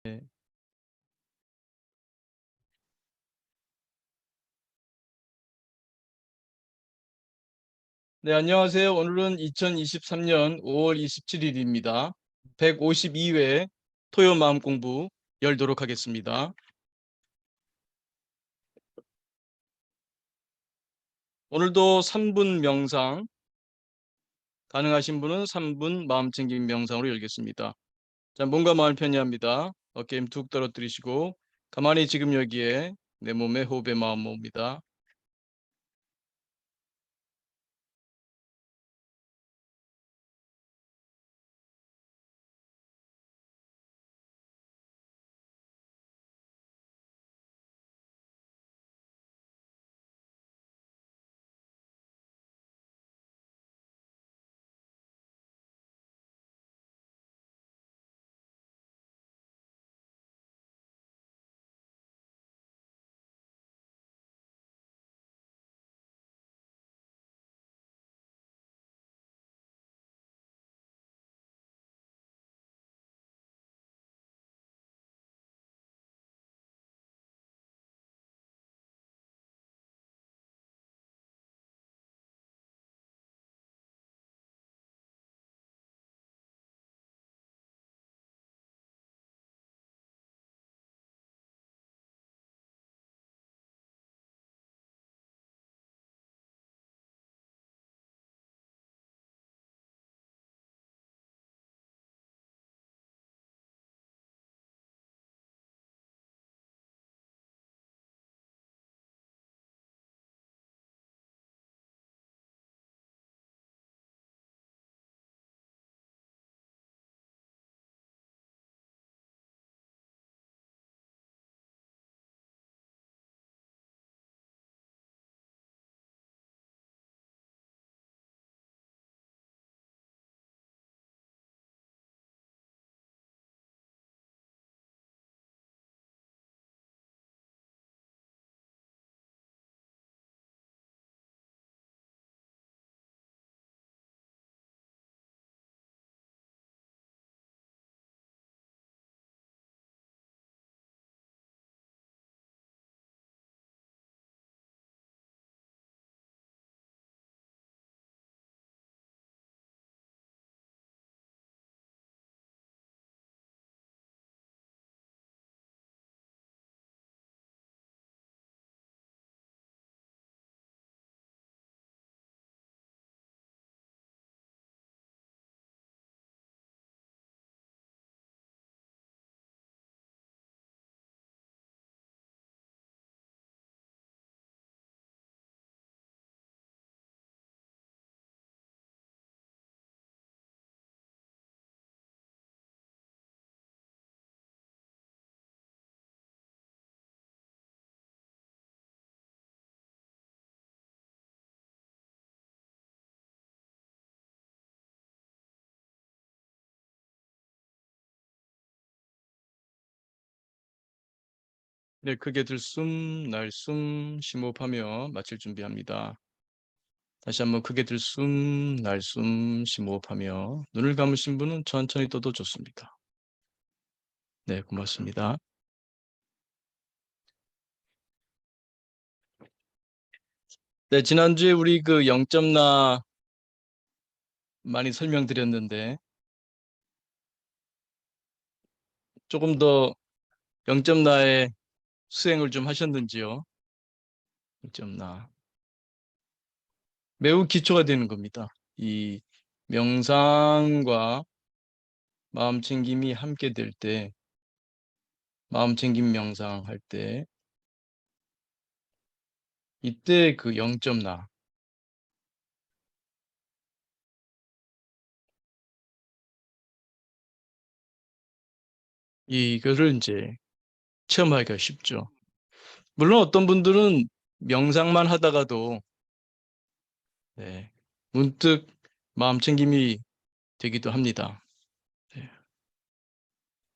네. 네, 안녕하세요. 오늘은 2023년 5월 27일입니다. 152회 토요 마음 공부 열도록 하겠습니다. 오늘도 3분 명상, 가능하신 분은 3분 마음 챙김 명상으로 열겠습니다. 자, 몸과 마음을 편히합니다. 어깨 힘 툭 떨어뜨리시고 가만히 지금 여기에 내 몸에 호흡에 마음 모읍니다. 네, 크게 들숨, 날숨, 심호흡하며 마칠 준비합니다. 다시 한번 크게 들숨, 날숨, 심호흡하며 눈을 감으신 분은 천천히 떠도 좋습니다. 네, 고맙습니다. 네, 지난주에 우리 그 0.나 많이 설명드렸는데 조금 더 0.나의 수행을 좀 하셨는지요? 0.나. 매우 기초가 되는 겁니다. 이 명상과 마음 챙김이 함께 될 때, 마음 챙김 명상 할 때, 이때 그 0.나. 이거를 이제 체험하기가 쉽죠. 물론 어떤 분들은 명상만 하다가도 네, 문득 마음 챙김이 되기도 합니다. 네.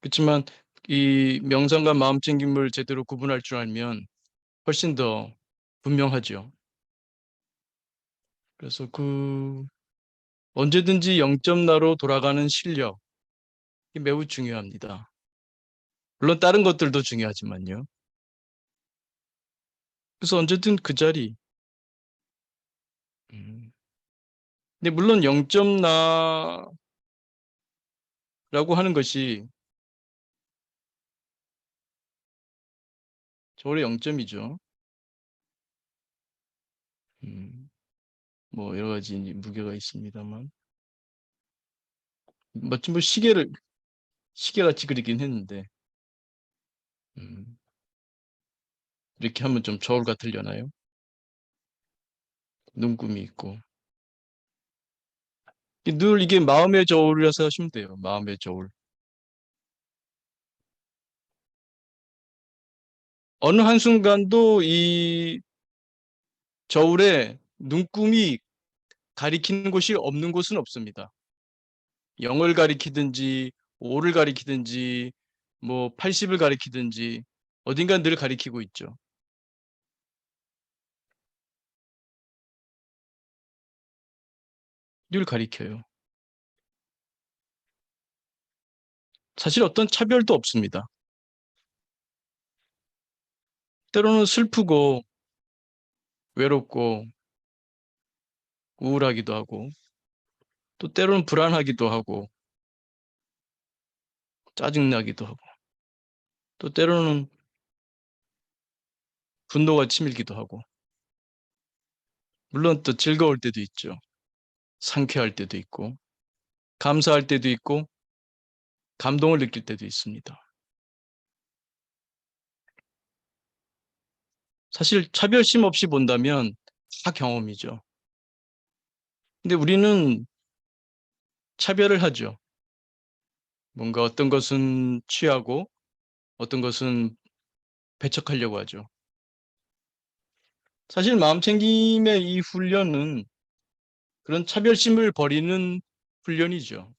그렇지만 이 명상과 마음 챙김을 제대로 구분할 줄 알면 훨씬 더 분명하죠. 그래서 그 언제든지 0.나로 돌아가는 실력이 매우 중요합니다. 물론 다른 것들도 중요하지만요. 그래서 언제든 그 자리. 음. 근데 물론 0점 나라고 하는 것이 저울의 0점이죠. 뭐 여러 가지 무게가 있습니다만. 마침 뭐 시계같이 그리긴 했는데, 음, 이렇게 하면 좀 저울 같으려나요? 눈금이 있고. 늘 이게 마음의 저울이라서 하시면 돼요. 마음의 저울. 어느 한순간도 이 저울에 눈금이 가리키는 곳이 없는 곳은 없습니다. 0을 가리키든지 5를 가리키든지 뭐 80을 가리키든지 어딘가 늘 가리키고 있죠. 늘 가리켜요. 사실 어떤 차별도 없습니다. 때로는 슬프고 외롭고 우울하기도 하고 또 때로는 불안하기도 하고 짜증나기도 하고 또 때로는 분노가 치밀기도 하고 물론 또 즐거울 때도 있죠. 상쾌할 때도 있고 감사할 때도 있고 감동을 느낄 때도 있습니다. 사실 차별심 없이 본다면 다 경험이죠. 근데 우리는 차별을 하죠. 뭔가 어떤 것은 취하고 어떤 것은 배척하려고 하죠. 사실 마음챙김의 이 훈련은 그런 차별심을 버리는 훈련이죠.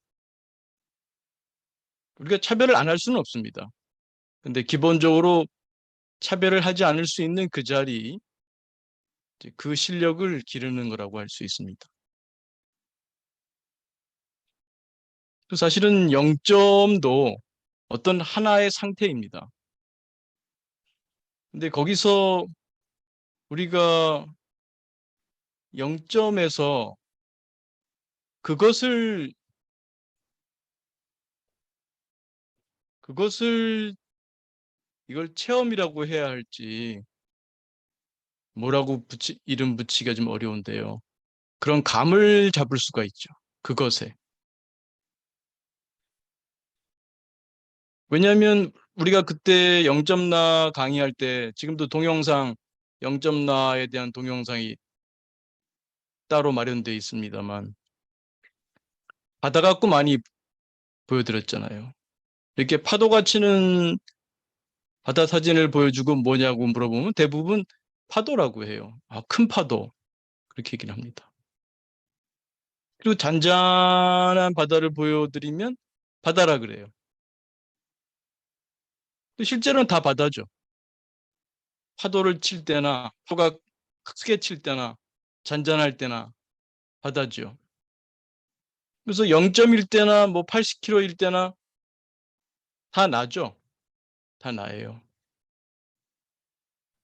우리가 차별을 안 할 수는 없습니다. 근데 기본적으로 차별을 하지 않을 수 있는 그 자리, 이제 그 실력을 기르는 거라고 할 수 있습니다. 사실은 0점도 어떤 하나의 상태입니다. 근데 거기서 우리가 0점에서 그것을 그것을 이걸 체험이라고 해야 할지 뭐라고 이름 붙이기가 좀 어려운데요. 그런 감을 잡을 수가 있죠. 그것에. 왜냐하면 우리가 그때 0점나 강의할 때 지금도 동영상 0점나에 대한 동영상이 따로 마련되어 있습니다만 바다 갖고 많이 보여드렸잖아요. 이렇게 파도가 치는 바다 사진을 보여주고 뭐냐고 물어보면 대부분 파도라고 해요. 아, 큰 파도. 그렇게 얘기를 합니다. 그리고 잔잔한 바다를 보여드리면 바다라 그래요. 실제로는 다 바다죠. 파도를 칠 때나 파도가 크게 칠 때나 잔잔할 때나 바다죠. 그래서 0점일 때나 뭐 80km일 때나 다 나죠. 다 나예요.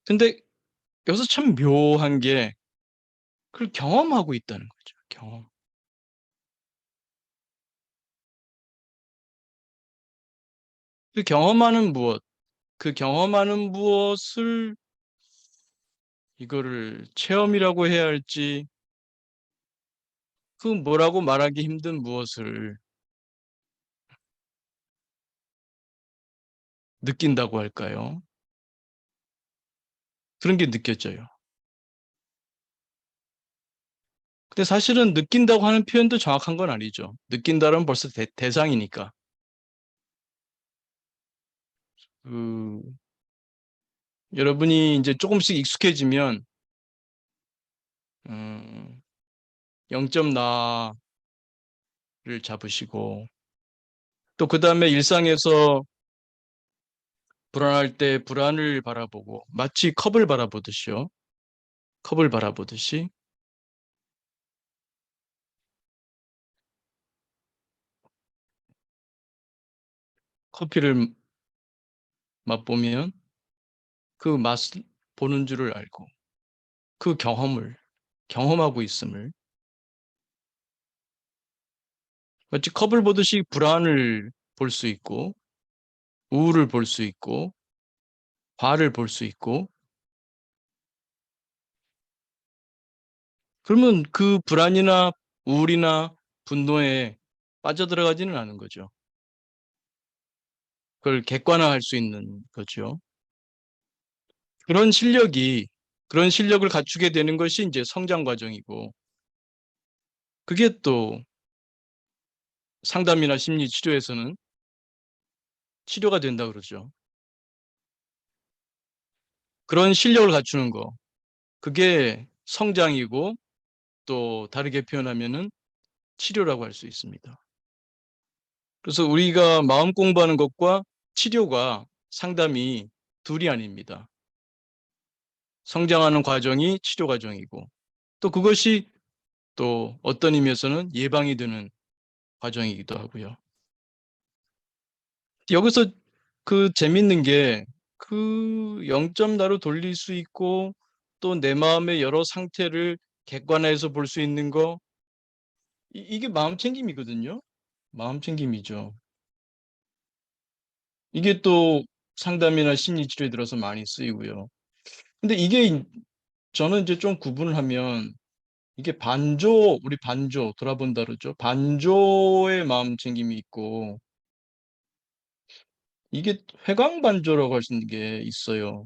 근데 여기서 참 묘한 게 그걸 경험하고 있다는 거죠. 경험. 그 경험하는 무엇, 그 경험하는 무엇을 이거를 체험이라고 해야 할지 그 뭐라고 말하기 힘든 무엇을 느낀다고 할까요? 그런 게 느껴져요. 근데 사실은 느낀다고 하는 표현도 정확한 건 아니죠. 느낀다는 벌써 대상이니까. 그, 여러분이 이제 조금씩 익숙해지면, 0점 나를 잡으시고, 또 그 다음에 일상에서 불안할 때 불안을 바라보고, 마치 컵을 바라보듯이요. 컵을 바라보듯이, 커피를 맛보면 그 맛을 보는 줄을 알고 그 경험하고 있음을 마치 컵을 보듯이 불안을 볼 수 있고 우울을 볼 수 있고 화를 볼 수 있고 그러면 그 불안이나 우울이나 분노에 빠져들어가지는 않은 거죠. 그걸 객관화할 수 있는 거죠. 그런 실력이 그런 실력을 갖추게 되는 것이 이제 성장 과정이고 그게 또 상담이나 심리 치료에서는 치료가 된다 그러죠. 그런 실력을 갖추는 거 그게 성장이고 또 다르게 표현하면은 치료라고 할 수 있습니다. 그래서 우리가 마음 공부하는 것과 치료가 상담이 둘이 아닙니다. 성장하는 과정이 치료 과정이고 또 그것이 또 어떤 의미에서는 예방이 되는 과정이기도 하고요. 여기서 그 재밌는 게 그 0점 나로 돌릴 수 있고 또 내 마음의 여러 상태를 객관화해서 볼 수 있는 거 이게 마음 챙김이거든요. 마음 챙김이죠. 이게 또 상담이나 심리 치료에 들어서 많이 쓰이고요. 근데 이게 저는 이제 좀 구분을 하면 이게 우리 반조 돌아본다 그러죠. 반조의 마음 챙김이 있고 이게 회광반조라고 하시는 게 있어요.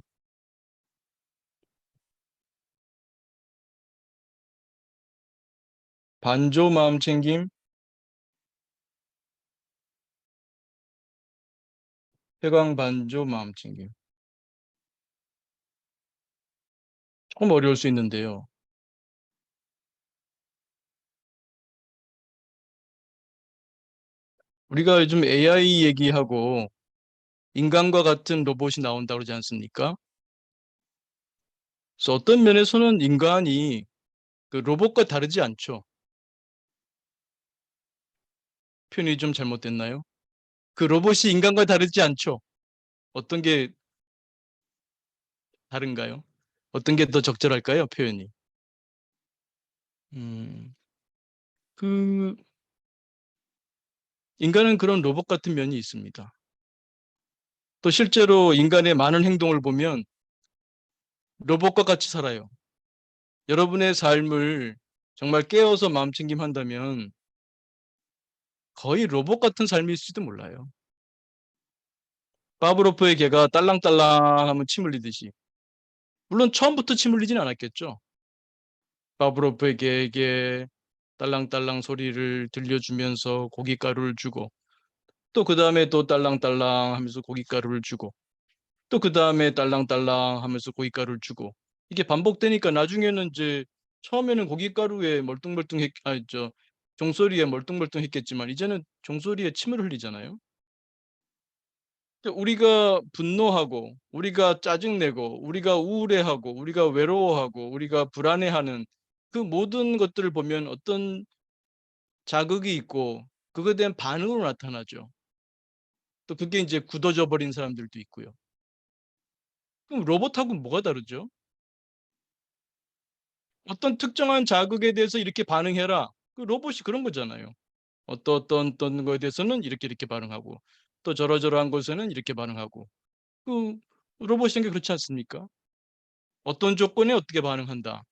반조 마음 챙김, 회광반조 마음 챙김. 조금 어려울 수 있는데요. 우리가 요즘 AI 얘기하고 인간과 같은 로봇이 나온다고 그러지 않습니까? 그래서 어떤 면에서는 인간이 그 로봇과 다르지 않죠. 표현이 좀 잘못됐나요? 그 로봇이 인간과 다르지 않죠. 어떤 게 다른가요? 어떤 게 더 적절할까요? 표현이. 음, 그 인간은 그런 로봇 같은 면이 있습니다. 또 실제로 인간의 많은 행동을 보면 로봇과 같이 살아요. 여러분의 삶을 정말 깨워서 마음챙김한다면 거의 로봇 같은 삶일지도 몰라요. 파브로프의 개가 딸랑딸랑 하면 침 흘리듯이. 물론 처음부터 침 흘리진 않았겠죠. 파브로프의 개에게 딸랑딸랑 소리를 들려주면서 고깃가루를 주고 또 그 다음에 또 딸랑딸랑 하면서 고깃가루를 주고 또 그 다음에 딸랑딸랑 하면서 고깃가루를 주고 이게 반복되니까 나중에는 이제 처음에는 고깃가루에 종소리에 멀뚱멀뚱했겠지만 이제는 종소리에 침을 흘리잖아요. 우리가 분노하고 우리가 짜증내고 우리가 우울해하고 우리가 외로워하고 우리가 불안해하는 그 모든 것들을 보면 어떤 자극이 있고 그거에 대한 반응으로 나타나죠. 또 그게 이제 굳어져 버린 사람들도 있고요. 그럼 로봇하고는 뭐가 다르죠? 어떤 특정한 자극에 대해서 이렇게 반응해라. 그 로봇이 그런 거잖아요. 어떤 거에 대해서는 이렇게 반응하고 또 저러저러한 것에는 이렇게 반응하고 그 로봇인 게 그렇지 않습니까? 어떤 조건에 어떻게 반응한다.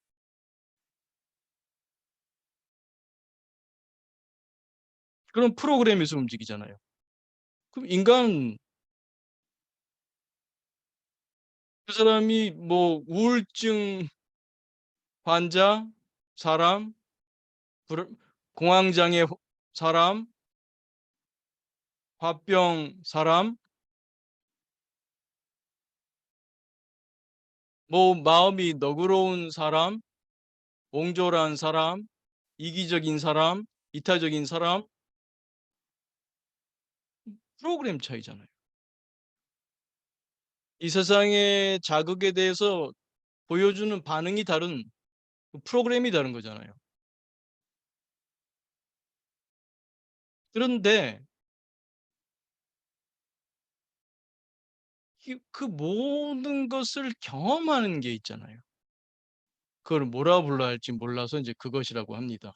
그런 프로그램에서 움직이잖아요. 그럼 인간 그 사람이 뭐 우울증 환자 사람 공황장애 사람 화병 사람 뭐 마음이 너그러운 사람 옹졸한 사람 이기적인 사람 이타적인 사람 프로그램 차이잖아요. 이 세상의 자극에 대해서 보여주는 반응이 다른 그 프로그램이 다른 거잖아요. 그런데 그 모든 것을 경험하는 게 있잖아요. 그걸 뭐라 불러야 할지 몰라서 이제 그것이라고 합니다.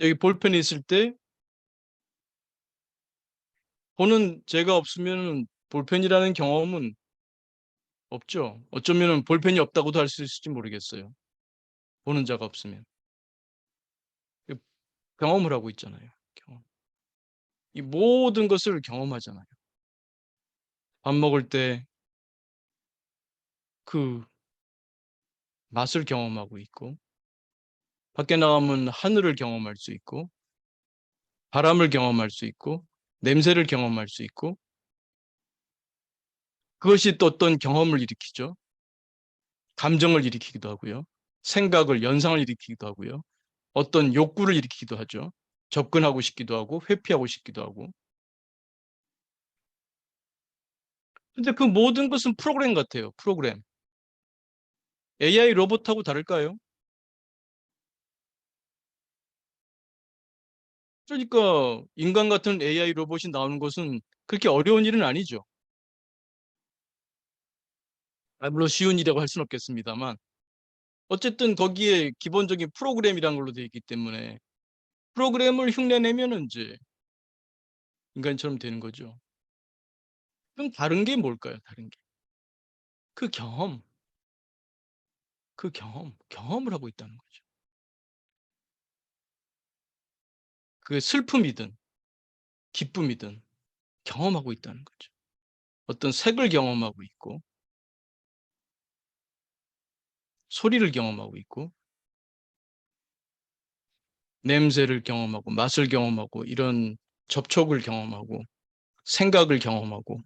여기 볼펜이 있을 때 보는 제가 없으면 볼펜이라는 경험은 없죠. 어쩌면은 볼펜이 없다고도 할 수 있을지 모르겠어요. 보는 자가 없으면. 그 경험을 하고 있잖아요. 경험. 이 모든 것을 경험하잖아요. 밥 먹을 때 그 맛을 경험하고 있고, 밖에 나가면 하늘을 경험할 수 있고, 바람을 경험할 수 있고, 냄새를 경험할 수 있고, 그것이 또 어떤 경험을 일으키죠. 감정을 일으키기도 하고요. 생각을, 연상을 일으키기도 하고요. 어떤 욕구를 일으키기도 하죠. 접근하고 싶기도 하고, 회피하고 싶기도 하고. 근데 그 모든 것은 프로그램 같아요. 프로그램. AI 로봇하고 다를까요? 그러니까 인간 같은 AI 로봇이 나오는 것은 그렇게 어려운 일은 아니죠. 물론 쉬운 일이라고 할 수는 없겠습니다만 어쨌든 거기에 기본적인 프로그램이라는 걸로 되어 있기 때문에 프로그램을 흉내내면은 이제 인간처럼 되는 거죠. 그럼 다른 게 뭘까요? 다른 게. 그 경험, 경험을 하고 있다는 거죠. 그 슬픔이든 기쁨이든 경험하고 있다는 거죠. 어떤 색을 경험하고 있고 소리를 경험하고 있고 냄새를 경험하고 맛을 경험하고 이런 접촉을 경험하고 생각을 경험하고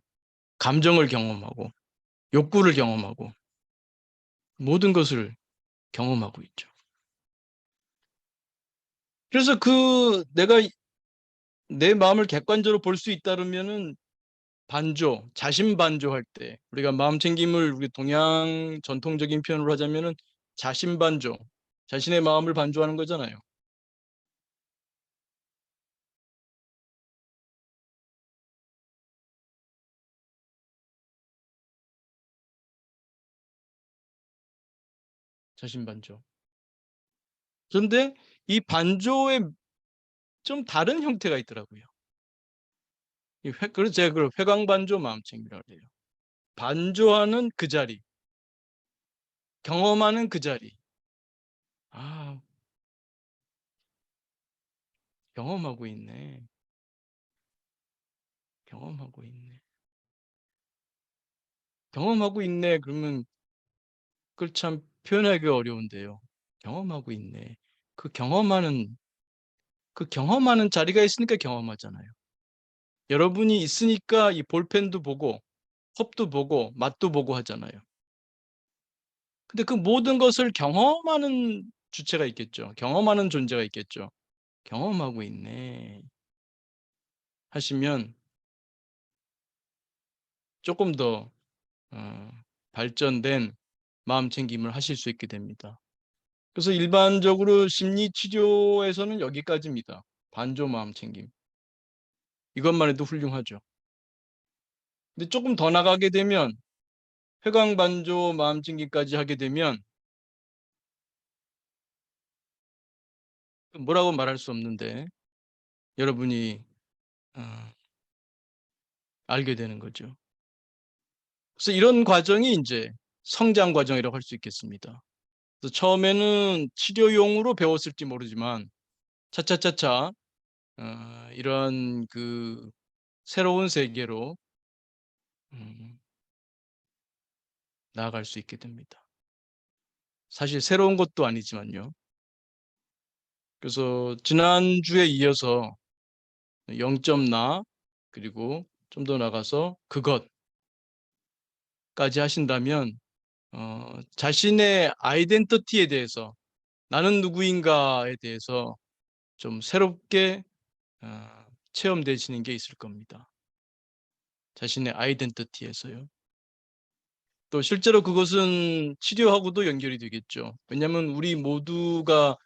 감정을 경험하고 욕구를 경험하고 모든 것을 경험하고 있죠. 그래서 그 내가 내 마음을 객관적으로 볼 수 있다면은 반조, 자신 반조할 때 우리가 마음 챙김을 우리 동양 전통적인 표현으로 하자면은 자신 반조, 자신의 마음을 반조하는 거잖아요. 자신 반조. 그런데 이 반조에 좀 다른 형태가 있더라고요. 그래서 제가 그걸 회광반조 마음챙김이라고 해요. 반조하는 그 자리, 경험하는 그 자리. 아, 경험하고 있네. 경험하고 있네. 경험하고 있네. 그러면 그걸 참 표현하기가 어려운데요. 경험하고 있네. 그 경험하는, 그 경험하는 자리가 있으니까 경험하잖아요. 여러분이 있으니까 이 볼펜도 보고, 컵도 보고, 맛도 보고 하잖아요. 근데 그 모든 것을 경험하는 주체가 있겠죠. 경험하는 존재가 있겠죠. 경험하고 있네. 하시면 조금 더 어, 발전된 마음 챙김을 하실 수 있게 됩니다. 그래서 일반적으로 심리 치료에서는 여기까지입니다. 반조 마음 챙김. 이것만 해도 훌륭하죠. 근데 조금 더 나가게 되면 회광 반조 마음 챙김까지 하게 되면 뭐라고 말할 수 없는데 여러분이 어, 알게 되는 거죠. 그래서 이런 과정이 이제 성장 과정이라고 할 수 있겠습니다. 그래서 처음에는 치료용으로 배웠을지 모르지만 차차차차 이런 그 새로운 세계로 음, 나아갈 수 있게 됩니다. 사실 새로운 것도 아니지만요. 그래서 지난주에 이어서 0점 나 그리고 좀 더 나가서 그것까지 하신다면 자신의 아이덴티티에 대해서 나는 누구인가에 대해서 좀 새롭게 체험되시는 게 있을 겁니다. 자신의 아이덴티티에서요. 또 실제로 그것은 치료하고도 연결이 되겠죠. 왜냐하면 우리 모두가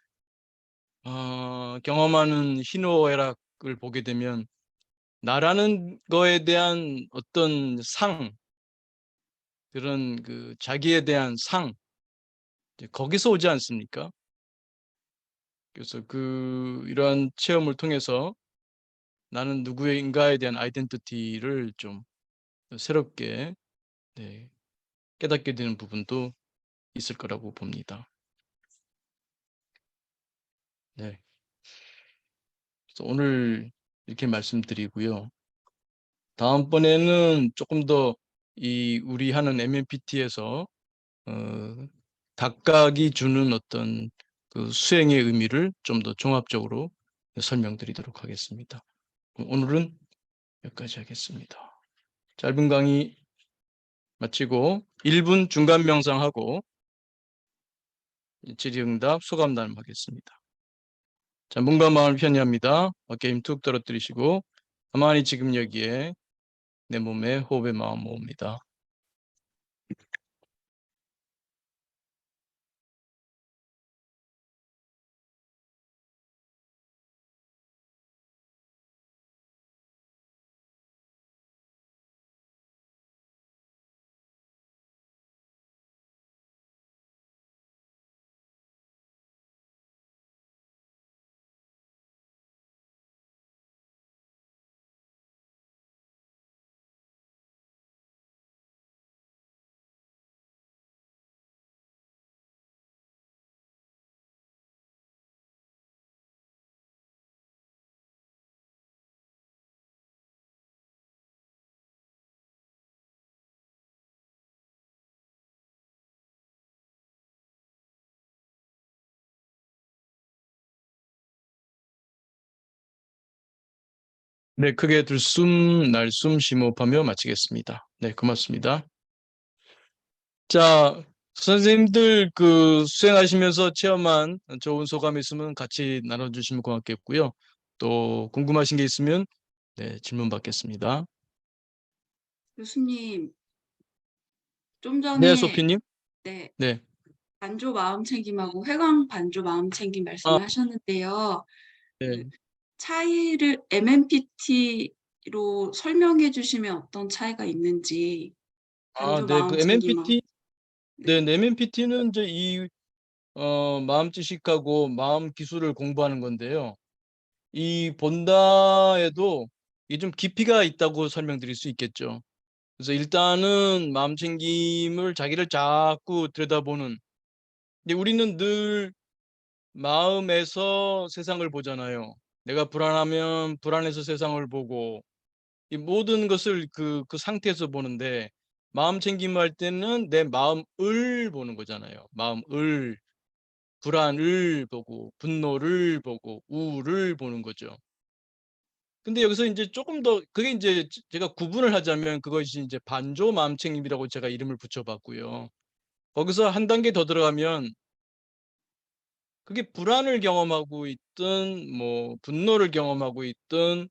경험하는 희노애락을 보게 되면 나라는 거에 대한 어떤 그런 그 자기에 대한 이제 거기서 오지 않습니까? 그래서 이러한 체험을 통해서 나는 누구인가에 대한 아이덴티티를 좀 새롭게, 네, 깨닫게 되는 부분도 있을 거라고 봅니다. 네. 그래서 오늘 이렇게 말씀드리고요. 다음번에는 조금 더 우리 하는 MMPT에서 각각이 주는 어떤 그 수행의 의미를 좀 더 종합적으로 설명드리도록 하겠습니다. 오늘은 여기까지 하겠습니다. 짧은 강의 마치고 1분 중간 명상하고 질의응답 소감 나눔하겠습니다. 자, 몸과 마음을 편히합니다. 어깨 힘 툭 떨어뜨리시고 가만히 지금 여기에 내 몸에 호흡의 마음 모읍니다. 네, 크게 들숨, 날숨, 심호흡하며 마치겠습니다. 네, 고맙습니다. 자, 선생님들 수행하시면서 체험한 좋은 소감 있으면 같이 나눠주시면 고맙겠고요. 또 궁금하신 게 있으면 네, 질문 받겠습니다. 교수님, 좀 네, 전에 소피님. 네, 네. 반조 마음 챙김하고 회광 반조 마음 챙김 아, 말씀하셨는데요. 그 네. 차이를 MMPT로 설명해 주시면 어떤 차이가 있는지 반조 네, 마음 챙김하고 네, 네, MMPT는 이제 마음 지식하고 마음 기술을 공부하는 건데요. 이 본다에도 이게 좀 깊이가 있다고 설명드릴 수 있겠죠. 그래서 일단은 마음 챙김을 자기를 자꾸 들여다보는. 근데 우리는 늘 마음에서 세상을 보잖아요. 내가 불안하면 불안해서 세상을 보고 이 모든 것을 그 상태에서 보는데 마음 챙김할 때는 내 마음을 보는 거잖아요. 마음을, 불안을 보고 분노를 보고 우울을 보는 거죠. 근데 여기서 이제 조금 더 그게 이제 제가 구분을 하자면 그것이 이제 반조 마음챙김이라고 제가 이름을 붙여봤고요. 거기서 한 단계 더 들어가면 그게 불안을 경험하고 있든 뭐 분노를 경험하고 있든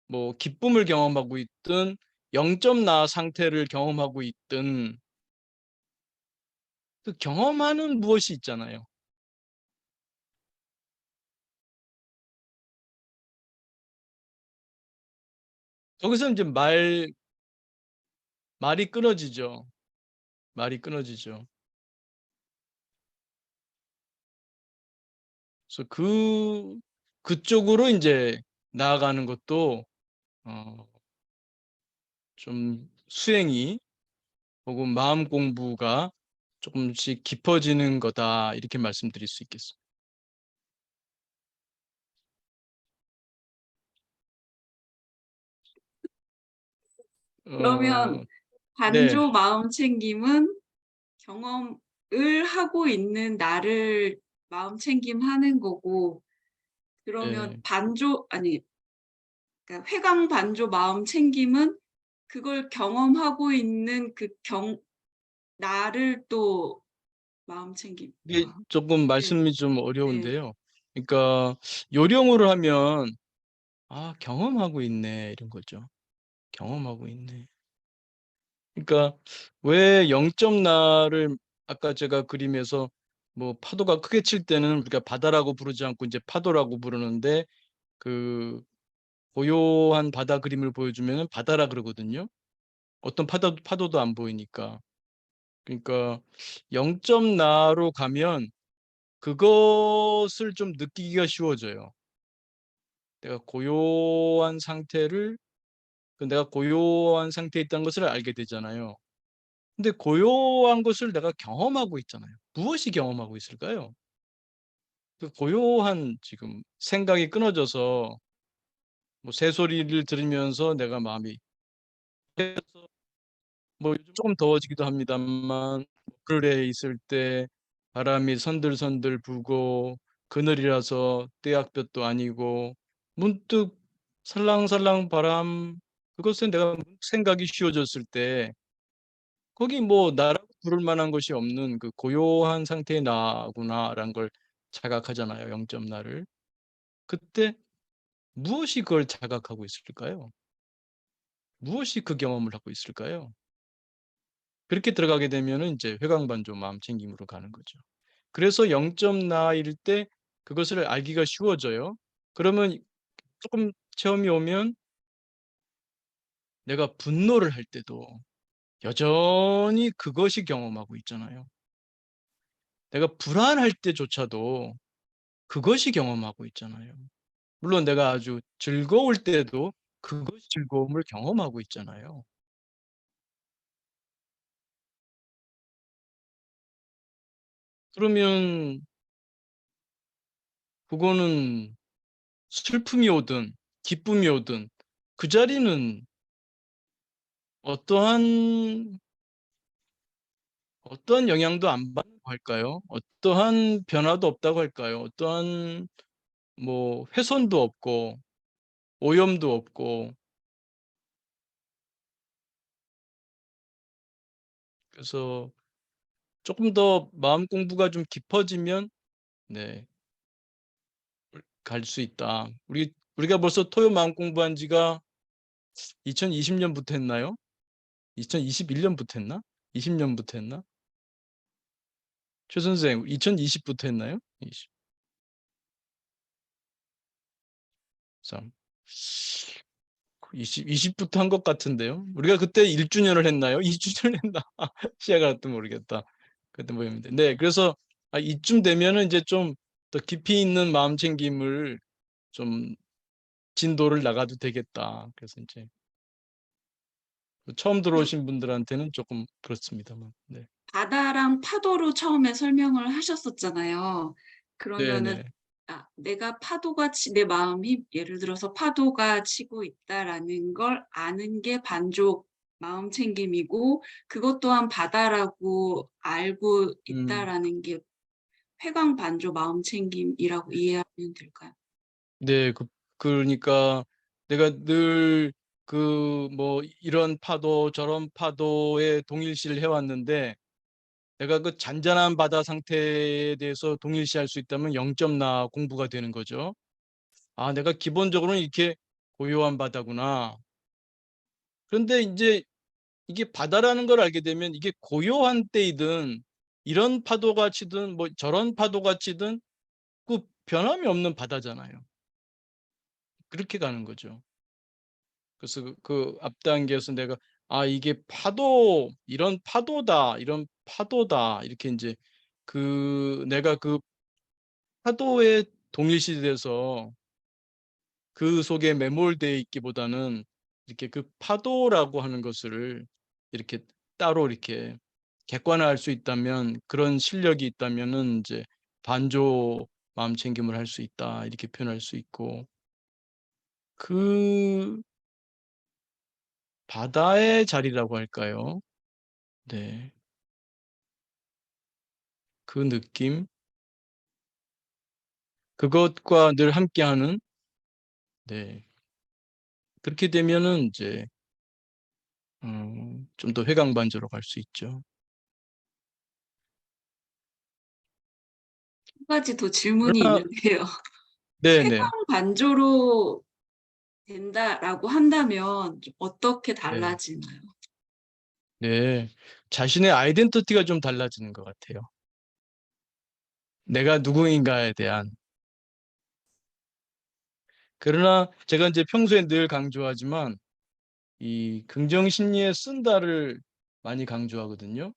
뭐 기쁨을 경험하고 있든 영점 나 상태를 경험하고 있든 그 경험하는 무엇이 있잖아요. 거기서 이제 말이 끊어지죠. 말이 끊어지죠. 그래서 그쪽으로 이제 나아가는 것도 어, 좀 수행이 혹은 마음 공부가 조금씩 깊어지는 거다 이렇게 말씀드릴 수 있겠습니다. 그러면 네, 반조 마음 챙김은 경험을 하고 있는 나를 마음 챙김하는 거고 그러면 네. 그러니까 회광 반조 마음 챙김은 그걸 경험하고 있는 나를 또 마음 챙김. 이게 조금 네, 말씀이 좀 네. 어려운데요. 그러니까 요령으로 하면 경험하고 있네 이런 거죠. 경험하고 있네. 그러니까 왜 영점 나를 아까 제가 그림에서 뭐 파도가 크게 칠 때는 우리가 바다라고 부르지 않고 이제 파도라고 부르는데 그 고요한 바다 그림을 보여주면은 바다라 그러거든요. 어떤 파도도 안 보이니까. 그러니까 0점 나로 가면 그것을 좀 느끼기가 쉬워져요. 내가 고요한 상태를 내가 고요한 상태에 있다는 것을 알게 되잖아요. 근데 고요한 것을 내가 경험하고 있잖아요. 무엇이 경험하고 있을까요? 그 고요한 지금 생각이 끊어져서 뭐 새소리를 들으면서 내가 마음이 뭐 요즘 조금 더워지기도 합니다만 그늘에 있을 때 바람이 선들선들 불고 그늘이라서 떼약볕도 아니고 문득 살랑살랑 바람 그것에 내가 생각이 쉬워졌을 때 거기 뭐 나라고 부를 만한 것이 없는 그 고요한 상태의 나구나라는 걸 자각하잖아요. 0점 나를. 그때 무엇이 그걸 자각하고 있을까요? 무엇이 그 경험을 하고 있을까요? 그렇게 들어가게 되면은 이제 회광반조 마음챙김으로 가는 거죠. 그래서 0점 나일 때 그것을 알기가 쉬워져요. 그러면 조금 체험이 오면 내가 분노를 할 때도 여전히 그것이 경험하고 있잖아요. 내가 불안할 때조차도 그것이 경험하고 있잖아요. 물론 내가 아주 즐거울 때도 그것이 즐거움을 경험하고 있잖아요. 그러면 그거는 슬픔이 오든 기쁨이 오든 그 자리는 어떠한 영향도 안 받는다고 할까요? 어떠한 변화도 없다고 할까요? 어떠한 뭐 훼손도 없고 오염도 없고 그래서 조금 더 마음 공부가 좀 깊어지면 네, 갈 수 있다. 우리가 벌써 토요 마음 공부한 지가 2020년부터 했나요? 2021년부터 했나? 20년부터 했나? 최 선생 2020부터 했나요? 23. 20부터 한 것 같은데요. 우리가 그때 1주년을 했나요? 2주년을 했나? 시야가 또 모르겠다. 그때 모였는데. 네, 그래서 이쯤 되면은 이제 좀 더 깊이 있는 마음 챙김을 좀 진도를 나가도 되겠다. 그래서 이제 처음 들어오신 분들한테는 조금 그렇습니다만. 네. 바다랑 파도로 처음에 설명을 하셨었잖아요. 그러면은 네네. 내가 내 마음이 예를 들어서 파도가 치고 있다라는 걸 아는 게 반쪽 마음챙김이고 그것 또한 바다라고 알고 음, 있다라는 게 회광반조 마음챙김이라고 이해하면 될까요? 네. 그러니까 내가 늘 그 뭐 이런 파도 저런 파도에 동일시를 해왔는데 내가 그 잔잔한 바다 상태에 대해서 동일시할 수 있다면 0점 나 공부가 되는 거죠. 아, 내가 기본적으로는 이렇게 고요한 바다구나. 그런데 이제 이게 바다라는 걸 알게 되면 이게 고요한 때이든 이런 파도가 치든 뭐 저런 파도가 치든 그 변함이 없는 바다잖아요. 그렇게 가는 거죠. 그래서 앞 단계에서 내가 이게 파도 이런 파도다 이런 파도다 이렇게 이제 내가 그 파도에 동일시돼서 그 속에 매몰되어 있기보다는 이렇게 그 파도라고 하는 것을 이렇게 따로 이렇게 객관화할 수 있다면 그런 실력이 있다면은 이제 반조 마음챙김을 할 수 있다 이렇게 표현할 수 있고 그 바다의 자리라고 할까요? 네. 그 느낌 그것과 늘 함께하는 네. 그렇게 되면은 이제 좀 더 회광반조로 갈 수 있죠. 한 가지 더 질문이 그러나 있는데요. 네네. 회광반조로 된다라고 한다면 좀 어떻게 네. 달라지나요? 네. 자신의 아이덴티티가 좀 달라지는 것 같아요. 내가 누구인가에 대한. 그러나 제가 이제 평소에 늘 강조하지만 이 긍정 심리에 쓴다를 많이 강조하거든요.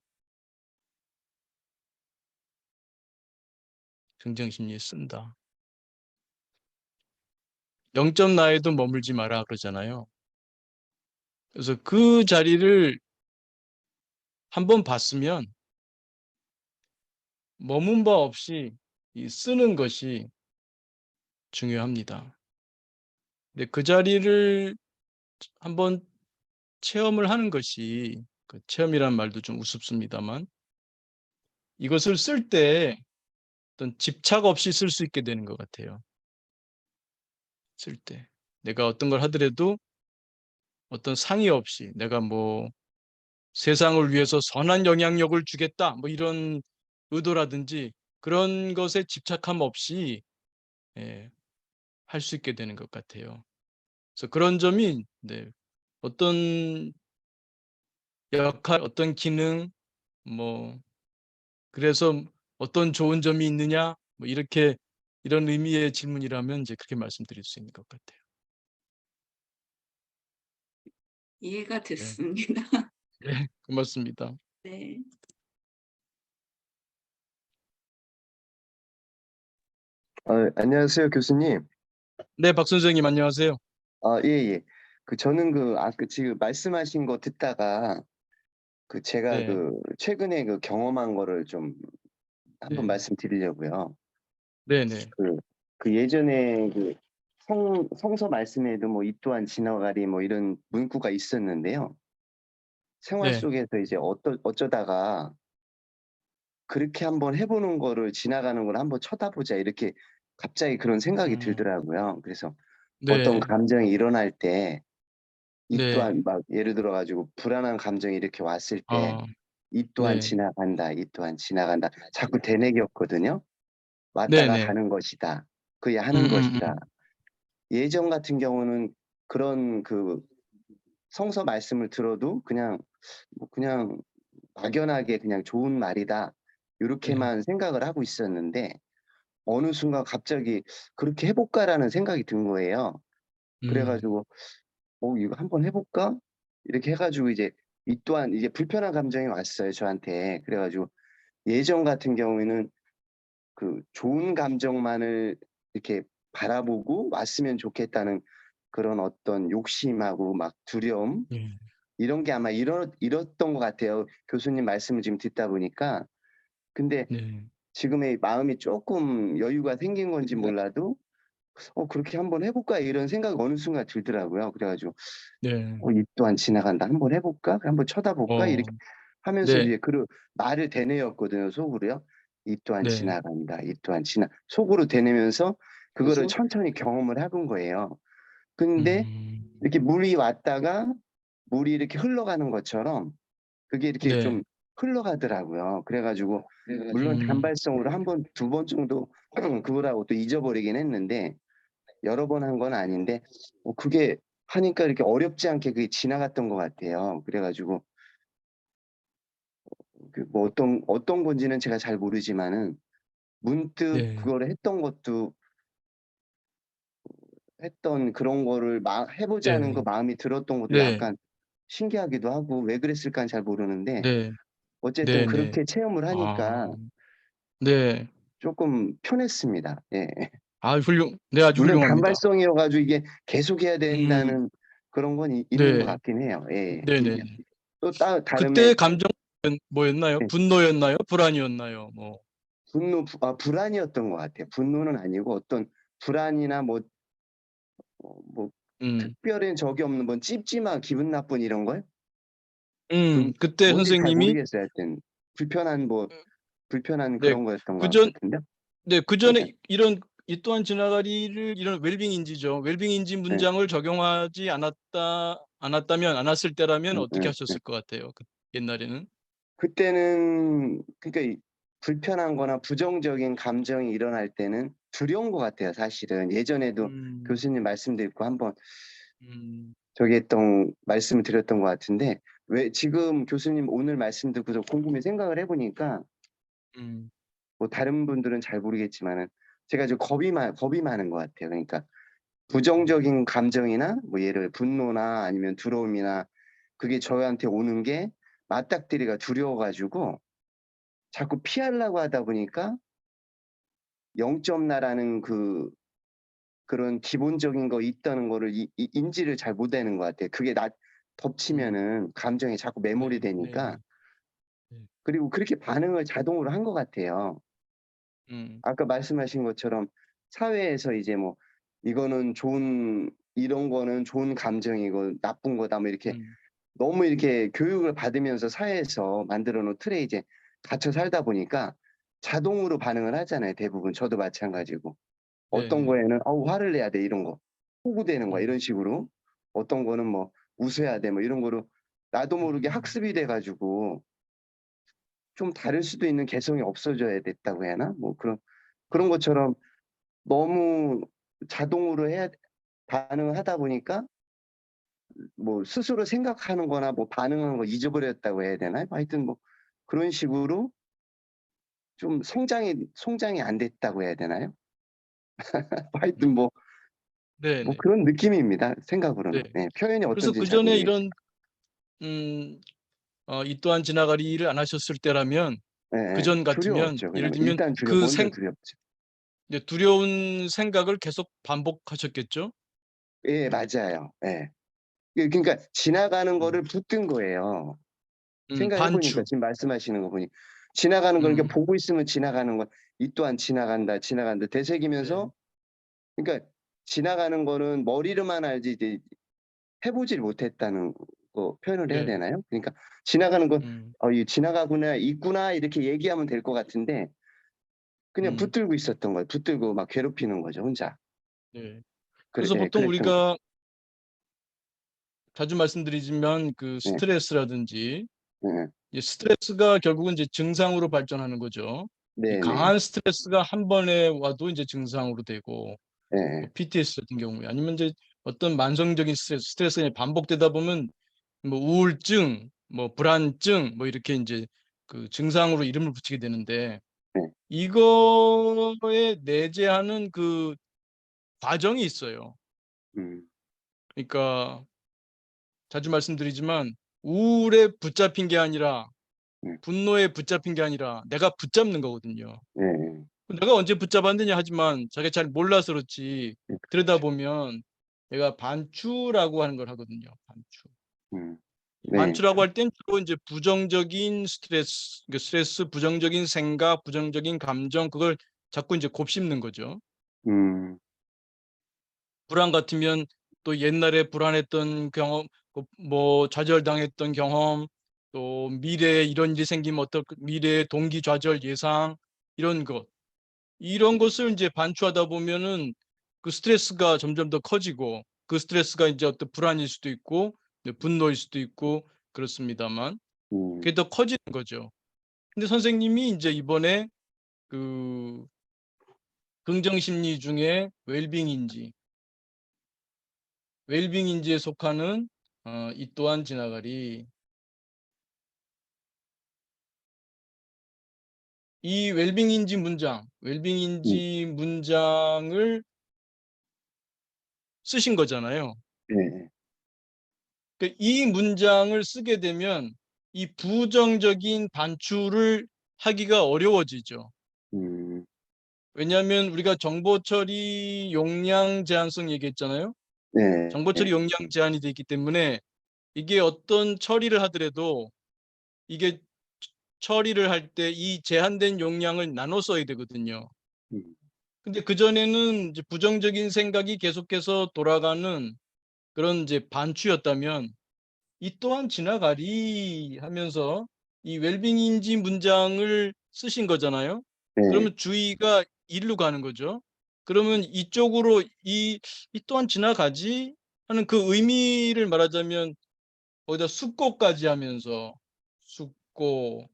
긍정 심리에 쓴다. 0점 나에도 머물지 마라 그러잖아요. 그래서 그 자리를 한번 봤으면 머문 바 없이 이 쓰는 것이 중요합니다. 근데 그 자리를 한번 체험을 하는 것이, 그 체험이란 말도 좀 우습습니다만, 이것을 쓸 때 어떤 집착 없이 쓸 수 있게 되는 것 같아요. 쓸 때. 내가 어떤 걸 하더라도 어떤 상의 없이 내가 뭐 세상을 위해서 선한 영향력을 주겠다, 뭐 이런 의도라든지 그런 것에 집착함 없이 예, 할 수 있게 되는 것 같아요. 그래서 그런 점이 네, 어떤 역할, 어떤 기능, 뭐 그래서 어떤 좋은 점이 있느냐, 뭐 이렇게 이런 의미의 질문이라면 이제 그렇게 말씀드릴 수 있는 것 같아요. 이해가 네, 됐습니다. 네, 고맙습니다. 네. 안녕하세요, 교수님. 네, 박 선생님 안녕하세요. 예, 예. 저는 지금 말씀하신 거 듣다가 제가 네, 최근에 경험한 거를 좀 한번 네, 말씀드리려고요. 네, 네, 그, 예전에 성서 말씀에도 뭐 이 또한 지나가리 뭐 이런 문구가 있었는데요. 생활 네, 속에서 이제 어쩌다가 그렇게 한번 해보는 거를 지나가는 걸 한번 쳐다보자 이렇게 갑자기 그런 생각이 음, 들더라고요. 그래서 어떤 네, 감정이 일어날 때 이 네, 또한 막 예를 들어 가지고 불안한 감정이 이렇게 왔을 때 아, 이 또한 네, 지나간다. 이 또한 지나간다. 자꾸 되뇌겼거든요. 네, 왔다가 네, 가는 것이다. 그야 음, 하는 음, 것이다. 음, 예전 같은 경우는 그런 성서 말씀을 들어도 그냥 그냥 막연하게 그냥 좋은 말이다. 네, 요렇게만 생각을 하고 있었는데 어느 순간 갑자기 '그렇게 해 볼까?'라는 생각이 든 거예요. 그래 음, 가지고 이거 한번 해 볼까?' 이렇게 해 가지고 이제 이 또한 이제 불편한 감정이 왔어요, 저한테. 그래 가지고 예전 같은 경우에는 좋은 감정만을 이렇게 바라보고 왔으면 좋겠다는 그런 어떤 욕심하고 막 두려움 네, 이런 게 아마 이랬던 것 같아요, 교수님 말씀을 지금 듣다 보니까. 근데 네, 지금의 마음이 쪼끔 여유가 생긴 건지 몰라도 '그렇게 한번 해 볼까?' 이런 생각이 어느 순간 들더라고요. 그래 가지고 네, '이 또한 지나간다. 한번 해 볼까? 한번 쳐다볼까?' 이렇게 어, 하면서 네, 이제 말을 되뇌었거든요, 속으로요. '이 또한 네, 지나간다. 이 또한 속으로 되뇌면서 그거를 천천히 경험을 해본 거예요. 근데 음, 이렇게 물이 왔다가 물이 이렇게 흘러가는 것처럼 그게 이렇게 네, 좀 흘러가더라고요. 그래 가지고 물론 음, 단발성으로 한 번, 두 번 정도 그걸 하고 또 잊어버리긴 했는데 여러 번 한 건 아닌데 그게 하니까 이렇게 어렵지 않게 그게 지나갔던 것 같아요. 그래 가지고 뭐 어떤 건지는 제가 잘 모르지만은 문득 네, 그거를 했던 그런 거를 해 보자는 그 네, 마음이 들었던 것도 네, 약간 신기하기도 하고 왜 그랬을까는 잘 모르는데 네, 어쨌든 네, 네, 그렇게 체험을 하니까 아, 네, 쪼끔 편했습니다. 예. 네, 아주 물론 훌륭합니다. 단발성이어 가지고 이게 계속해야 음, 된다는 그런 건 있는 것 네, 같긴 해요. 예. 네, 네. 있는. 또 다름에 그때 감정은 뭐였나요? 예. 분노였나요? 불안이었나요? 뭐, 불안이었던 것 같아요. 분노는 아니고 어떤 불안이나 뭐 음, 특별한 적이 없는 찝찝한 기분 나쁜 이런 걸? 그때 뭔지 잘 선생님이 모르겠어요 하여튼. 불편한 네, 그런 거였던 것 그전 같거든요. 네, 예. 그전에 이런 이 또한 지나가리를 이런 웰빙 인지죠. 웰빙 인지 예. 문장을 적용하지 않았다면 않았을 때라면 어떻게 예. 하셨을 것 같아요? 옛날에는? 그때는 그러니까 이 불편한 거나 부정적인 감정이 일어날 때는 두려운 것 같아요 사실은. 예전에도 음, 교수님 말씀 듣고 한번 음, 말씀을 드렸던 것 같은데 왜 지금 교수님 오늘 말씀 듣고서 곰곰이 생각을 해 보니까 음, 뭐 다른 분들은 잘 모르겠지만은 제가 좀 겁이 많은 것 같아요. 그러니까 부정적인 감정이나 뭐 예를 분노나 아니면 두려움이나 그게 저한테 오는 게 맞닥뜨리기가 두려워 가지고 자꾸 피하려고 하다 보니까 0점 나라는 그런 기본적인 거 있다는 거를 인지를 잘 못하는 것 같아요. 그게 덮치면은 감정이 자꾸 메모리 네, 되니까. 네. 그리고 그렇게 반응을 자동으로 한 것 같아요. 음, 아까 말씀하신 것처럼 사회에서 이제 뭐 이런 거는 좋은 감정이고 나쁜 거다 뭐 이렇게 음, 너무 이렇게 교육을 받으면서 사회에서 만들어 놓은 틀에 이제 갇혀 살다 보니까 자동으로 반응을 하잖아요, 대부분. 저도 마찬가지고. 네, 어떤 네. 거에는 "어우 화를 내야 돼." 이런 거. 호구되는 거야 음, 이런 식으로. 어떤 거는 뭐 "웃어야 돼." 뭐 이런 거로 나도 모르게 음, 학습이 돼 가지고 좀 다를 수도 있는 개성이 없어져야 됐다고 해야 하나? 뭐 그런 것처럼 너무 자동으로 반응을 하다 보니까 뭐 스스로 생각하는 거나 뭐 반응하는 걸 잊어버렸다고 해야 되나요? 하여튼 뭐 그런 식으로 좀 성장이 안 됐다고 해야 되나요? 하여튼 네, 뭐 네, 그런 느낌입니다, 네. 생각으로는. 예. 표현이 그래서 어떤지 그 잘 전에 모르겠 이런 이 또한 지나가리를 안 하셨을 때라면 그 예예. 전 같으면 두려웠죠. 예를 그냥 들면 일단 그 먼저 두렵죠. 이제 두려운 생각을 계속 반복하셨겠죠? 예 맞아요. 예. 그러니까 지나가는 음, 거를 붙든 거예요. 생각해 보니까 반추. 지금 말씀하시는 거 보니 지나가는 걸 이렇게 음, 보고 있으면 지나가는 거 이 또한 지나간다, 지나간다 네. 되새기면서 그러니까 지나가는 거는 머리로만 알지 이제 해 보질 못했다는 거 표현을 해야 네. 되나요? 그러니까 지나가는 건 음, '이 지나가구나. 있구나.' 이렇게 얘기하면 될 것 같은데 그냥 음, 붙들고 있었던 거예요. 붙들고 막 괴롭히는 거죠, 혼자. 네. 그래서 예 보통 그랬던 거 우리가 자주 말씀드리지만 그 예. 스트레스라든지 예. 이 스트레스가 결국은 이제 증상으로 발전하는 거죠. 이 네네. 강한 스트레스가 한 번에 와도 이제 증상으로 되고 뭐 예예. PTSD 같은 경우에 아니면 이제 어떤 만성적인 스트레스가 반복되다 보면 뭐 우울증, 뭐 불안증 뭐 이렇게 이제 그 증상으로 이름을 붙이게 되는데 네. 이거에 내재하는 그 과정이 있어요. 음. 그러니까 자주 말씀드리지만 우울에 붙잡힌 게 아니라 네. 분노에 붙잡힌 게 아니라 내가 붙잡는 거거든요. 예예. 내가 언제 붙잡았느냐 하지만 자기가 잘 몰라서 그렇지 예 그렇죠. 들여다보면 내가 반추라고 하는 걸 하거든요. 반추. 음. 이 네. 반추라고 할 땐 주로 이제 부정적인 스트레스, 그러니까 스트레스, 부정적인 생각, 부정적인 감정 그걸 자꾸 이제 곱씹는 거죠. 음. 불안 같으면 또 옛날에 불안했던 경험, 뭐 좌절당했던 경험, 또 미래에 이런 일이 생기면 미래의 동기 좌절 예상 이런 것. 이런 것을 이제 반추하다 보면은 그 스트레스가 점점 더 커지고 그 스트레스가 이제 어떤 불안일 수도 있고 분노일 수도 있고 그렇습니다만 음. 그게 더 커지는 거죠. 근데 선생님이 인제 이번에 그 긍정 심리 중에 웰빙인지에 속하는 이 또한 지나가리. 이 음. 웰빙인지 문장을 쓰신 거잖아요. 예예. 이 문장을 쓰게 되면 이 부정적인 반추를 하기가 어려워지죠. 음. 왜냐하면 우리가 정보 처리 용량 제한성 얘기했잖아요. 네. 정보 처리 용량 제한이 돼 있기 때문에 이게 어떤 처리를 하더라도 이게 처리를 할 때 이 제한된 용량을 나눠 써야 되거든요. 음. 근데 그전에는 이제 부정적인 생각이 계속해서 돌아가는 그런 이제 반추였다면 이 또한 지나가리 하면서 이 웰빙인지 문장을 쓰신 거잖아요. 네. 그러면 주의가 일로 가는 거죠. 그러면 이쪽으로 이 또한 지나가지 하는 그 의미를 말하자면 거기다 숙고까지 하면서 숙고,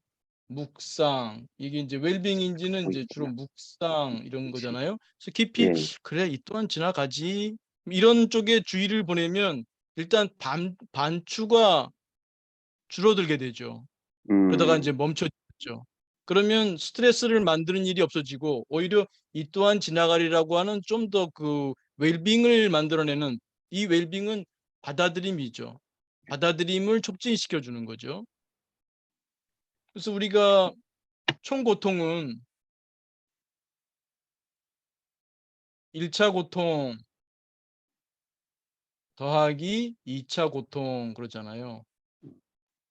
묵상 이게 이제 웰빙인지는 이제 주로 보이구나. 묵상 이런 그치. 거잖아요. 그래서 깊이 예. '그래 이 또한 지나가지.' 이런 쪽에 주의를 보내면 일단 반추가 줄어들게 되죠. 그러다가 음. 인제 멈춰지죠. 그러면 스트레스를 만드는 일이 없어지고 오히려 이 또한 지나가리라고 하는 좀 더 그 웰빙을 만들어내는, 이 웰빙은 받아들임이죠. 받아들임을 촉진시켜 주는 거죠. 그래서 우리가 총 고통은 1차 고통 더하기 2차 고통 그러잖아요.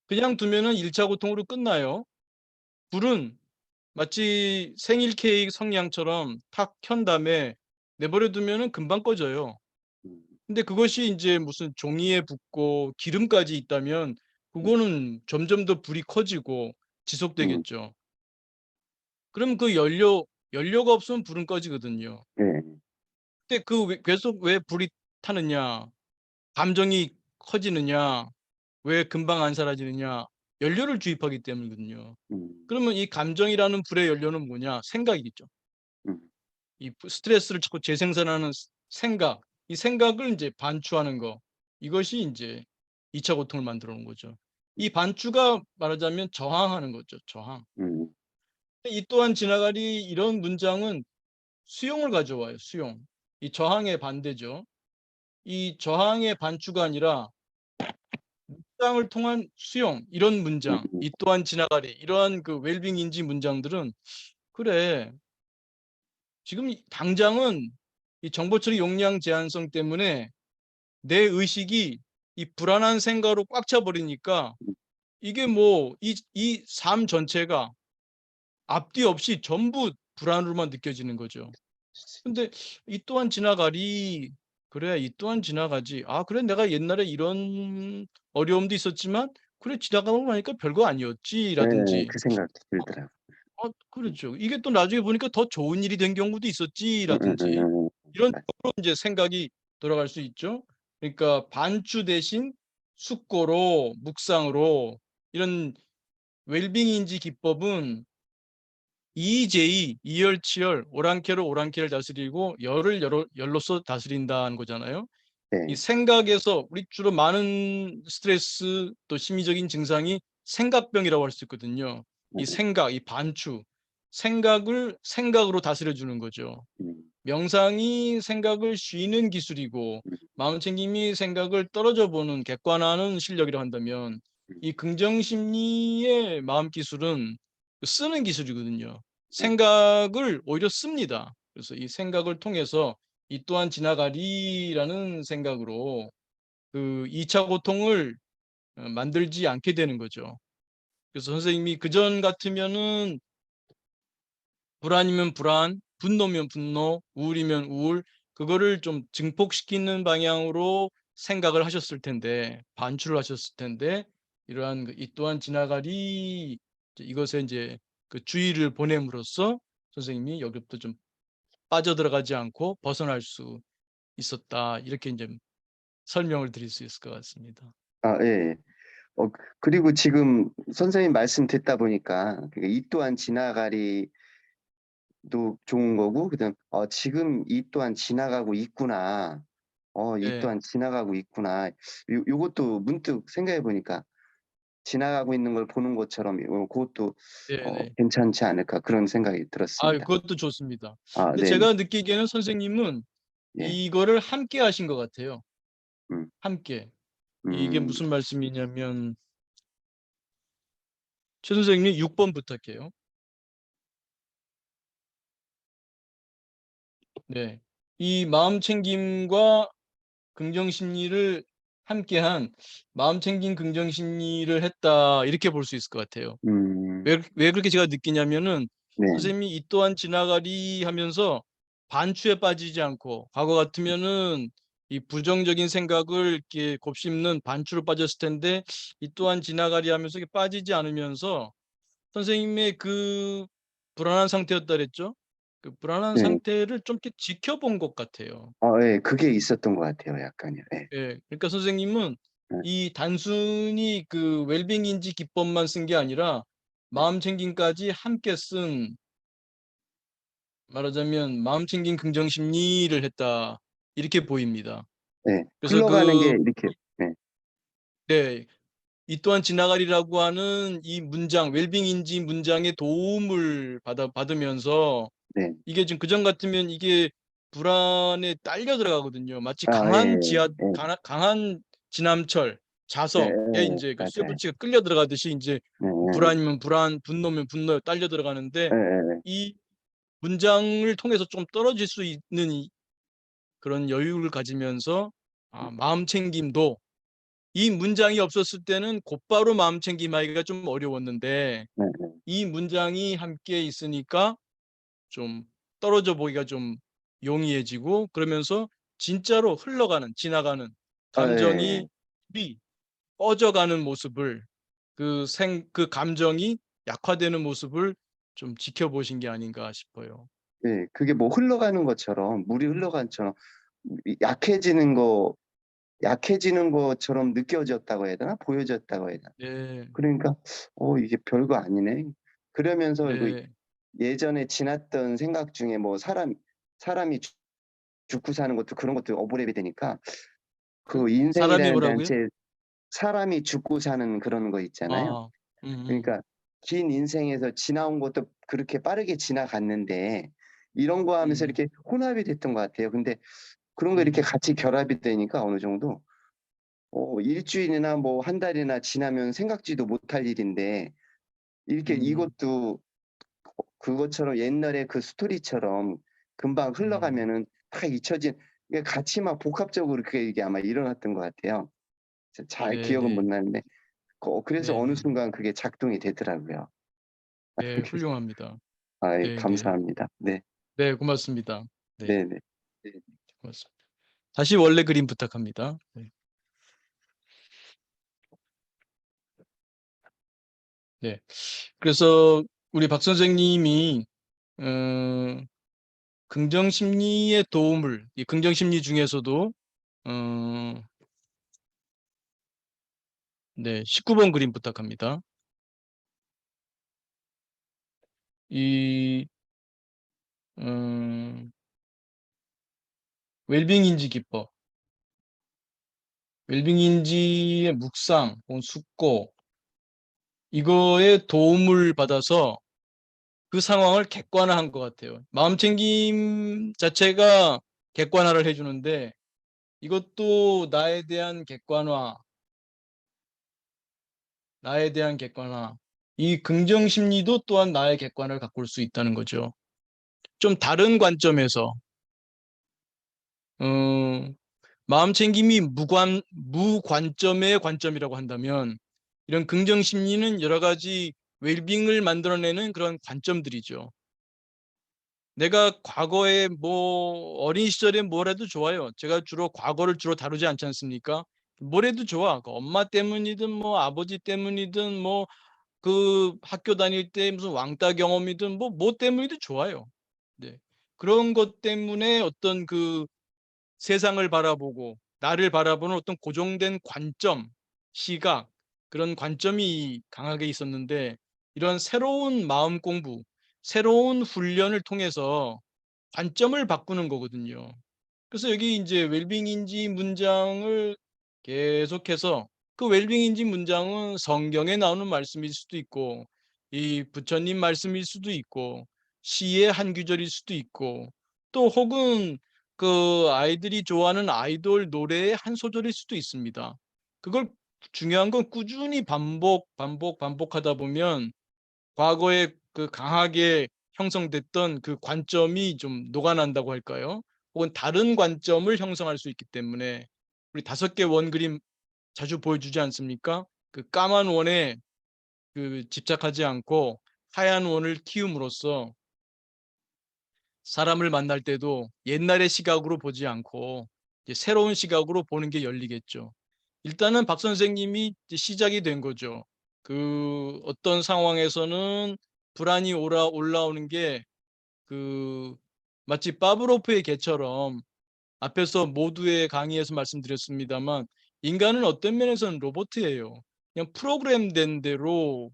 그냥 두면은 1차 고통으로 끝나요. 불은 마치 생일 케이크 성냥처럼 탁 켠 다음에 내버려 두면은 금방 꺼져요. 음, 근데 그것이 이제 무슨 종이에 붙고 기름까지 있다면 그거는 점점 더 불이 커지고 음, 지속되겠죠. 그럼 그 연료가 없으면 불은 꺼지거든요. 네, 근데 계속 왜 불이 타느냐? 감정이 커지느냐? 왜 금방 안 사라지느냐? 연료를 주입하기 때문이거든요. 음, 그러면 이 감정이라는 불의 연료는 뭐냐? 생각이겠죠. 음, 이 스트레스를 자꾸 재생산하는 생각, 이 생각을 이제 반추하는 거, 이것이 이제 2차 고통을 만들어 놓은 거죠. 이 반추가 말하자면 저항하는 거죠. 저항. 음, 이 또한 지나가리 이런 문장은 수용을 가져와요. 수용. 이 저항의 반대죠. 이 저항의 반추가 아니라 묵상을 통한 수용, 이런 문장, 음, 이 또한 지나가리, 이러한 그 웰빙 인지 문장들은 그래, 지금 당장은 이 정보 처리 용량 제한성 때문에 내 의식이 이 불안한 생각으로 꽉 차 버리니까 이게 뭐 이 삶 전체가 앞뒤 없이 전부 불안으로만 느껴지는 거죠. 근데 이 또한 지나가리, 그래 이 또한 지나가지. 아 그래 내가 옛날에 이런 어려움도 있었지만 그래 지나가고 나니까 별거 네, 아니었지라든지. 그 생각이 들더라고요. 그렇죠. 이게 또 나중에 보니까 더 좋은 일이 된 경우도 있었지라든지 이런 맞- 쪽으로 이제 생각이 돌아갈 수 있죠. 그러니까 반추 대신 숙고로 묵상으로 이런 웰빙 인지 기법은 이재이, 이열치열, 오랑캐로 오랑캐를 다스리고 열을 열로서 다스린다는 거잖아요. 이 네, 생각에서 우리 주로 많은 스트레스 또 심리적인 증상이 생각병이라고 할 수 있거든요. 이 생각, 이 반추, 생각을 생각으로 다스려 주는 거죠. 음, 명상이 생각을 쉬는 기술이고 음, 마음챙김이 생각을 떨어져 보는 객관화하는 실력이라고 한다면 음, 이 긍정 심리의 마음 기술은 쓰는 기술이거든요. 네, 생각을 오히려 씁니다. 그래서 이 생각을 통해서 이 또한 지나가리라는 생각으로 그 2차 고통을 만들지 않게 되는 거죠. 그래서 선생님이 그전 같으면은 불안이면 불안, 분노면 분노, 우울이면 우울, 그거를 좀 증폭시키는 방향으로 생각을 하셨을 텐데, 반출을 하셨을 텐데, 이러한 이 또한 지나가리 이것에 이제 그 주의를 보냄으로써 선생님이 여기부터 좀 빠져들어가지 않고 벗어날 수 있었다. 이렇게 이제 설명을 드릴 수 있을 것 같습니다. 아, 예. 그리고 지금 선생님 말씀 듣다 보니까 그러니까 이 또한 지나가리도 좋은 거고, 그다음 지금 이 또한 지나가고 있구나. 이 네, 또한 지나가고 있구나. 요것도 문득 생각해 보니까 지나가고 있는 걸 보는 것처럼 그것도 네, 네. 괜찮지 않을까 그런 생각이 아, 들었습니다. 그것도 좋습니다. 아, 근데 네, 제가 느끼기에는 선생님은 예, 이거를 함께 하신 것 같아요. 음, 함께. 이게 음, 무슨 말씀이냐면 최 선생님 6번 부탁해요. 네. 이 마음 챙김과 긍정 심리를 함께한 마음 챙김 긍정 심리를 했다. 이렇게 볼 수 있을 것 같아요. 음, 왜 그렇게 제가 느끼냐면은 네, 선생님이 이 또한 지나가리 하면서 반추에 빠지지 않고 과거 같으면은 이 부정적인 생각을 이렇게 곱씹는 반추로 빠졌을 텐데 이 또한 지나가리 하면서 이렇게 빠지지 않으면서 선생님의 그 불안한 상태였다 그랬죠? 그 불안한 네, 상태를 좀 이렇게 지켜본 것 같아요. 예, 그게 있었던 것 같아요, 약간요. 예, 예. 그러니까 선생님은 네, 이 단순히 그 웰빙 인지 기법만 쓴 게 아니라 네, 마음 챙김까지 함께 쓴, 말하자면 마음 챙김 긍정 심리를 했다. 이렇게 보입니다. 네. 그래서 흘러가는 게 이렇게, 네, 네. 이 또한 지나가리라고 하는 이 문장, 웰빙인지 문장의 도움을 받으면서 네. 이게 지금 그전 같으면 이게 불안에 딸려 들어가거든요. 마치 아, 예, 예, 강한 진함철, 예, 자석에 예, 이제 그 맞아요. 쇠붙이가 끌려 들어가듯이 이제 예, 불안이면 불안, 분노면 분노에 딸려 들어가는데 예, 예, 이 문장을 통해서 좀 떨어질 수 있는 그런 여유를 가지면서 마음 챙김도 이 문장이 없었을 때는 곧바로 마음 챙김하기가 좀 어려웠는데 예, 예. 이 문장이 함께 있으니까 좀 떨어져 보기가 좀 용이해지고 그러면서 진짜로 흘러가는 지나가는 아, 예, 감정이 꺼져가는 모습을 그 감정이 약화되는 모습을 좀 지켜보신 게 아닌가 싶어요. 예. 그게 뭐 흘러가는 것처럼, 물이 흘러가는 것처럼 약해지는 것처럼 느껴졌다고 해야 되나? 보여졌다고 해야 되나? 네, 그러니까 이게 별거 아니네. 그러면서 그 네, 예전에 지났던 생각 중에 뭐 사람이 죽고 사는 것도 그런 것도 오버랩이 되니까 그 사람이 인생이라는 뭐라고요? 단체 사람이 죽고 사는 그런 거 있잖아요. 아, 그러니까 긴 인생에서 지나온 것도 그렇게 빠르게 지나갔는데 이런 거 하면서 음, 이렇게 혼합이 됐던 것 같아요. 근데 그런 거 이렇게 음, 같이 결합이 되니까 어느 정도 일주일이나 뭐 한 달이나 지나면 생각지도 못할 일인데 이렇게 음, 이것도 그것처럼 옛날에 그 스토리처럼 금방 음. 흘러가면은 다 잊혀진 이게 같이 막 복합적으로 그게 이게 아마 일어났던 것 같아요. 잘 네, 기억은 못 네, 나는데 그래서 네, 어느 네, 순간 그게 작동이 되더라고요. 네, 훌륭합니다. 아, 네, 네, 감사합니다. 네, 네, 고맙습니다. 네, 네, 네. 네. 고맙습니다. 다시 원래 그림 부탁합니다. 네. 네. 그래서 우리 박 선생님이 어, 긍정 심리의 도움을 이 긍정 심리 중에서도 어, 네, 19번 그림 부탁합니다. 이 음, 웰빙 인지 기법, 웰빙 인지의 묵상, 혹은 숙고 이거에 도움을 받아서 그 상황을 객관화한 것 같아요. 마음챙김 자체가 객관화를 해주는데 이것도 나에 대한 객관화, 이 긍정 심리도 또한 나의 객관을 가꿀 수 있다는 거죠. 좀 다른 관점에서 어, 마음챙김이 무관점의 관점이라고 한다면 이런 긍정 심리는 여러 가지 웰빙을 만들어내는 그런 관점들이죠. 내가 과거에 뭐 어린 시절에 뭘 해도 좋아요. 제가 과거를 주로 다루지 않지 않습니까? 뭘 해도 좋아. 그 엄마 때문이든 뭐 아버지 때문이든 뭐 그 학교 다닐 때 무슨 왕따 경험이든 뭐 때문이든 좋아요. 네. 그런 것 때문에 어떤 그 세상을 바라보고 나를 바라보는 어떤 고정된 관점, 시각, 그런 관점이 강하게 있었는데 이런 새로운 마음 공부, 새로운 훈련을 통해서 관점을 바꾸는 거거든요. 그래서 여기 이제 웰빙인지 문장을 계속해서 그 웰빙인지 문장은 성경에 나오는 말씀일 수도 있고 이 부처님 말씀일 수도 있고 시의 한 구절일 수도 있고 또 혹은 그 아이들이 좋아하는 아이돌 노래의 한 소절일 수도 있습니다. 그걸 중요한 건 꾸준히 반복하다 보면 과거에 그 강하게 형성됐던 그 관점이 좀 녹아난다고 할까요? 혹은 다른 관점을 형성할 수 있기 때문에 우리 5개 원 그림 자주 보여주지 않습니까? 그 까만 원에 그 집착하지 않고 하얀 원을 키움으로써 사람을 만날 때도 옛날의 시각으로 보지 않고 이제 새로운 시각으로 보는 게 열리겠죠. 일단은 박 선생님이 이제 시작이 된 거죠. 그 어떤 상황에서는 불안이 올라오는 게 그 마치 파브로프의 개처럼 앞에서 모두의 강의에서 말씀드렸습니다만 인간은 어떤 면에서는 로봇이에요. 그냥 프로그램된 대로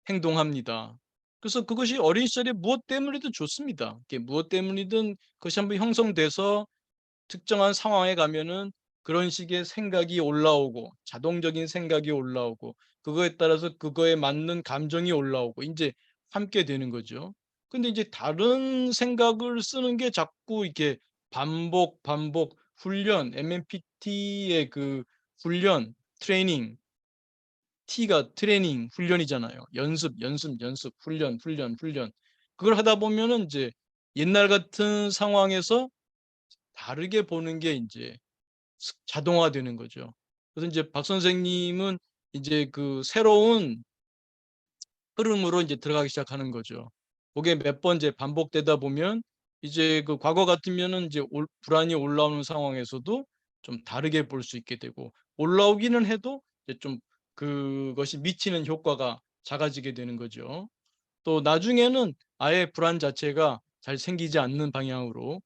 행동합니다. 그래서 그것이 어린 시절에 무엇 때문이든 좋습니다. 무엇 때문이든 그것이 한번 형성돼서 특정한 상황에 가면은 그런 식의 생각이 올라오고 자동적인 생각이 올라오고 그거에 따라서 그거에 맞는 감정이 올라오고 이제 함께 되는 거죠. 근데 이제 다른 생각을 쓰는 게 자꾸 이렇게 반복 훈련, MMPT의 그 훈련, 트레이닝, T가 트레이닝, 훈련이잖아요. 연습, 훈련. 그걸 하다 보면은 이제 옛날 같은 상황에서 다르게 보는 게 이제 자동화되는 거죠. 그래서 이제 박 선생님은 이제 그 새로운 흐름으로 이제 들어가기 시작하는 거죠. 그게 몇 번 이제 반복되다 보면 이제 그 과거 같으면은 이제 불안이 올라오는 상황에서도 좀 다르게 볼 수 있게 되고 올라오기는 해도 이제 좀 그것이 미치는 효과가 작아지게 되는 거죠. 또 나중에는 아예 불안 자체가 잘 생기지 않는 방향으로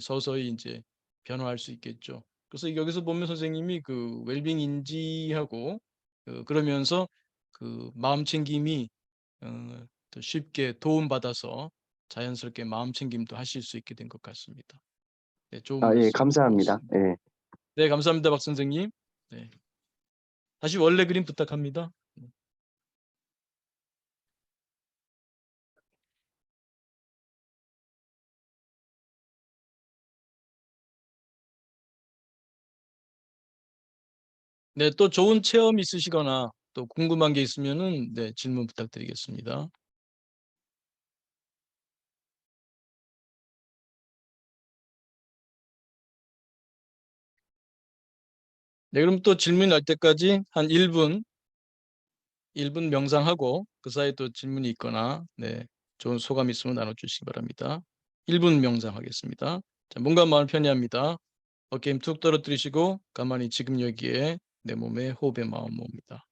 서서히 이제 변화할 수 있겠죠. 그래서 여기서 보면 선생님이 그 웰빙 인지하고 그러면서 그 마음 챙김이 더 쉽게 도움받아서 자연스럽게 마음 챙김도 하실 수 있게 된 것 같습니다. 네, 좋은 아, 예, 말씀 감사합니다. 고맙습니다. 예. 네, 감사합니다, 박 선생님. 네. 다시 원래 그림 부탁합니다. 네, 또 좋은 체험 있으시거나 또 궁금한 게 있으면은 네, 질문 부탁드리겠습니다. 네, 그럼 또 질문 날 때까지 한 1분 명상하고 그 사이에 또 질문이 있거나 네, 좋은 소감 있으면 나눠주시기 바랍니다. 1분 명상하겠습니다. 자, 몸과 마음을 편히합니다. 어깨 힘 툭 떨어뜨리시고 가만히 지금 여기에 내 몸에 호흡의 마음 모읍니다.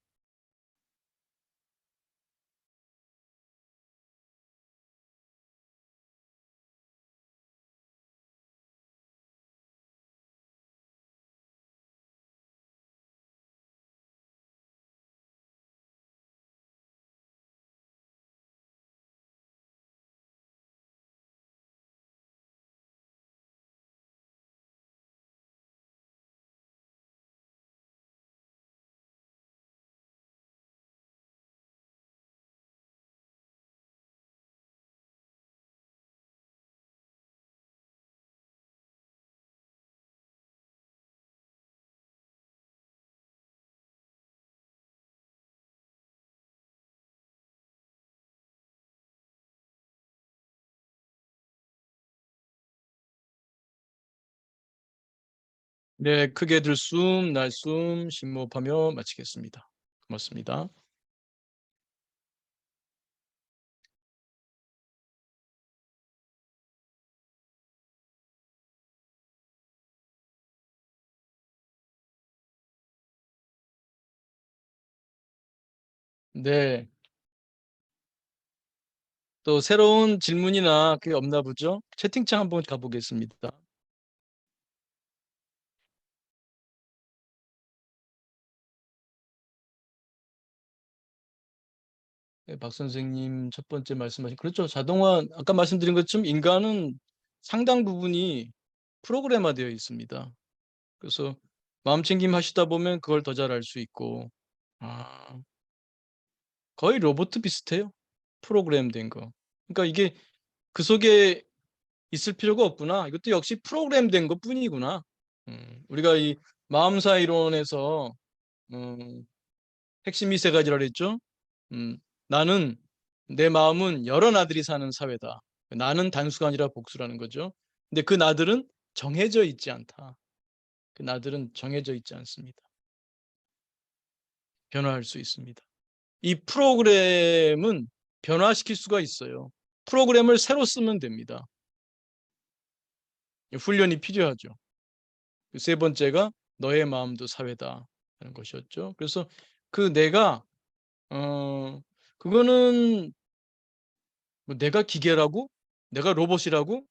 네, 크게 들숨, 날숨, 심호흡하며 마치겠습니다. 고맙습니다. 네, 또 새로운 질문이나 그게 없나 보죠? 채팅창 한번 가보겠습니다. 네, 박 선생님 첫 번째 말씀하신 그렇죠. 자동화 아까 말씀드린 것처럼 인간은 상당 부분이 프로그래머되어 있습니다. 그래서 마음 챙김 하시다 보면 그걸 더 잘할 수 있고 아, 거의 로봇 비슷해요. 프로그램된 거. 그러니까 이게 그 속에 있을 필요가 없구나. 이것도 역시 프로그램된 것뿐이구나. 우리가 이 마음사 이론에서 음, 핵심이 세 가지라 그랬죠. 음, 나는 내 마음은 여러 나들이 사는 사회다. 나는 단수가 아니라 복수라는 거죠. 근데 그 나들은 정해져 있지 않다. 그 나들은 정해져 있지 않습니다. 변화할 수 있습니다. 이 프로그램은 변화시킬 수가 있어요. 프로그램을 새로 쓰면 됩니다. 훈련이 필요하죠. 세 번째가 너의 마음도 사회다 하는 것이었죠. 그래서 그 내가 그거는 뭐 내가 기계라고, 내가 로봇이라고,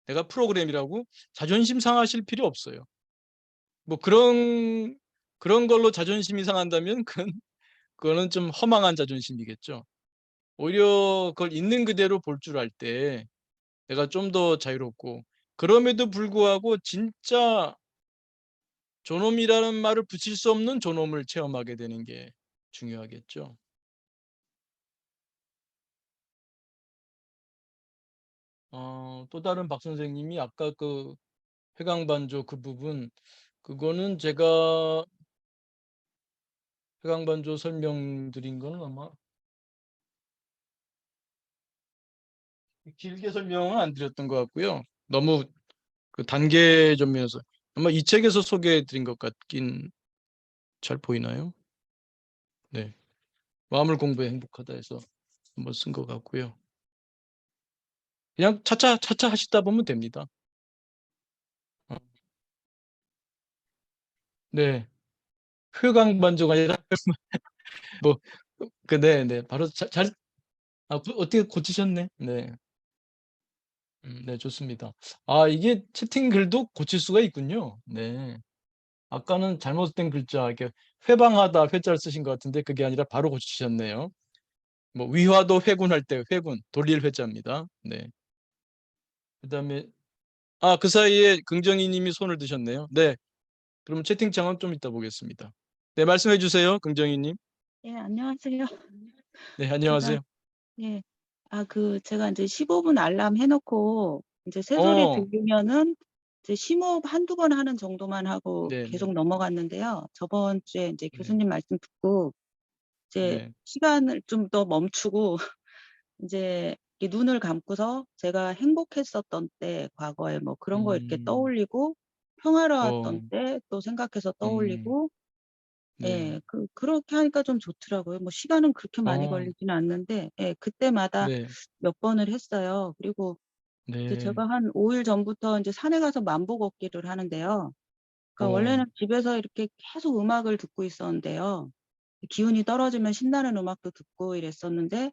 내가 프로그램이라고 자존심 상하실 필요 없어요. 뭐 그런 걸로 자존심이 상한다면 그거는 좀 허망한 자존심이겠죠. 오히려 그걸 있는 그대로 볼 줄 알 때 내가 좀 더 자유롭고 그럼에도 불구하고 진짜 존엄이라는 말을 붙일 수 없는 존엄을 체험하게 되는 게 중요하겠죠. 또 다른 박 선생님이 아까 그 회광반조 그 부분, 그거는 제가 회광반조 설명드린 거는 아마 길게 설명은 안 드렸던 것 같고요. 너무 그 단계점이어서 아마 이 책에서 소개해 드린 것 같긴. 잘 보이나요? 네. 마음을 공부해 행복하다 해서 한번 쓴 것 같고요. 그냥 차차 하시다 보면 됩니다. 어. 네. 회광반조가 아니라 뭐 네. 바로 어떻게 고치셨네. 네. 네, 좋습니다. 이게 채팅 글도 고칠 수가 있군요. 네. 아까는 잘못된 글자, 이렇게 회방하다 회자를 쓰신 것 같은데 그게 아니라 바로 고치셨네요. 뭐 위화도 회군할 때 회군, 돌릴 회자입니다. 네. 그다음에 그 사이에 긍정희 님이 손을 드셨네요. 네. 그러면 채팅창은 좀 이따 보겠습니다. 네, 말씀해 주세요. 긍정희 님. 예, 안녕하세요. 네, 제가 안녕하세요. 예. 제가 이제 15분 알람 해 놓고 이제 새소리 어. 들리면은 이제 심호흡 한두 번 하는 정도만 하고 네, 네. 계속 넘어갔는데요. 저번 주에 이제 네. 교수님 말씀 듣고 이제 네. 시간을 좀 더 멈추고 이제 이 눈을 감고서 제가 행복했었던 때 과거에 뭐 그런 거 이렇게 음. 떠올리고 어. 평화로웠던 때 또 생각해서 음. 떠올리고 네. 예. 그렇게 하니까 좀 좋더라고요. 뭐 시간은 그렇게 많이 어. 걸리지는 않는데 예 그때마다 네. 몇 번을 했어요. 그리고 이제 네. 제가 한 5일 전부터 인제 산에 가서 만보 걷기를 하는데요. 그러니까 어. 원래는 집에서 이렇게 계속 음악을 듣고 있었는데요. 기운이 떨어지면 신나는 음악도 듣고 이랬었는데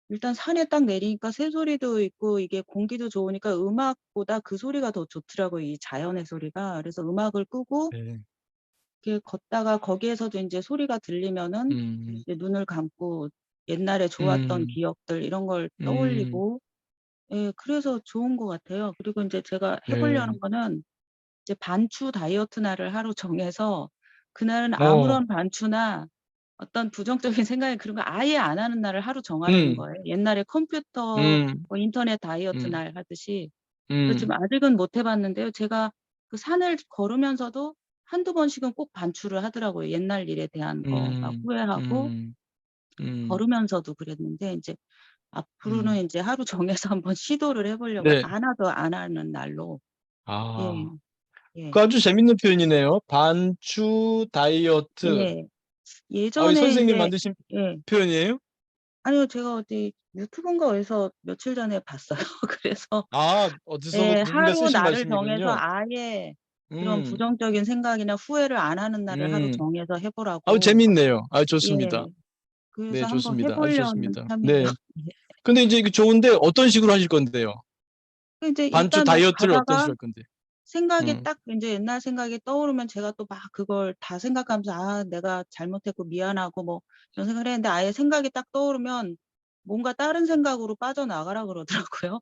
일단 산에 딱 내리니까 새소리도 있고 이게 공기도 좋으니까 음악보다 그 소리가 더 좋더라고요, 이 자연의 소리가. 그래서 음악을 끄고 네. 이렇게 걷다가 거기에서도 인제 소리가 들리면은 음. 이제 눈을 감고 옛날에 좋았던 음. 기억들 이런 걸 음. 떠올리고 예 그래서 좋은 것 같아요. 그리고 인제 제가 해 네. 보려는 거는 이제 반추 다이어트 날을 하루 정해서 그날은 어. 아무런 반추나 어떤 부정적인 생각이 그런 거 아예 안 하는 날을 하루 정하려는 음. 거예요. 옛날에 컴퓨터 음. 뭐 인터넷 다이어트 음. 날 하듯이. 그래서 지금 음. 아직은 못해 봤는데요. 제가 그 산을 걸으면서도 한두 번씩은 꼭 반추를 하더라고요. 옛날 일에 대한 거 막 음. 후회하고 음. 음. 걸으면서도 그랬는데 인제 앞으로는 음. 인제 하루 정해서 한번 시도를 해 보려고요. 네. 안 하도 안 하는 날로. 예. 아. 예. 그 아주 재밌는 표현이네요. 반추 다이어트. 예. 이 예전에 선생님이 인제 만드신 예. 표현이에요? 아니요. 제가 어디 유튜브인가 어디서 며칠 전에 봤어요. 그래서 어디서 예 누군가 하루 쓰신 날을 정해서 말씀이군요. 아예 그런 음. 부정적인 생각이나 후회를 안 하는 날을 하루 음. 정해서 해 보라고. 재밌네요. 예. 좋습니다. 네, 그래서 한번 해 좋습니다. 아주 보려는 좋습니다. 참이에요. 네. 예. 근데 이제 이게 좋은데 어떤 식으로 하실 건데요? 그 인제 반추 일단 뭐 다이어트를 어떤 가다가 식으로 할 건데? 생각이 음. 딱 인제 옛날 생각이 떠오르면 제가 또 막 그걸 다 생각하면서 '아 내가 잘못했고 미안하고.' 뭐 이런 생각을 했는데 아예 생각이 딱 떠오르면 뭔가 다른 생각으로 빠져나가라 그러더라고요.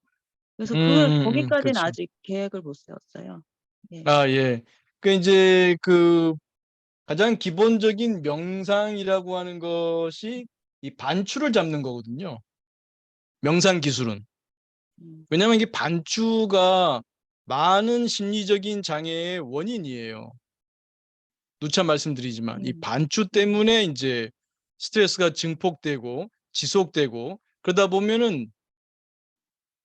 그래서 거기까지는 그렇죠. 아직 계획을 못 세웠어요. 예. 예. 그 인제 가장 기본적인 명상이라고 하는 것이 이 반추를 잡는 거거든요, 명상 기술은. 음. 왜냐하면 이게 반추가 많은 심리적인 장애의 원인이에요. 누차 말씀드리지만 이 음. 반추 음. 때문에 인제 스트레스가 증폭되고 지속되고 그러다 보면은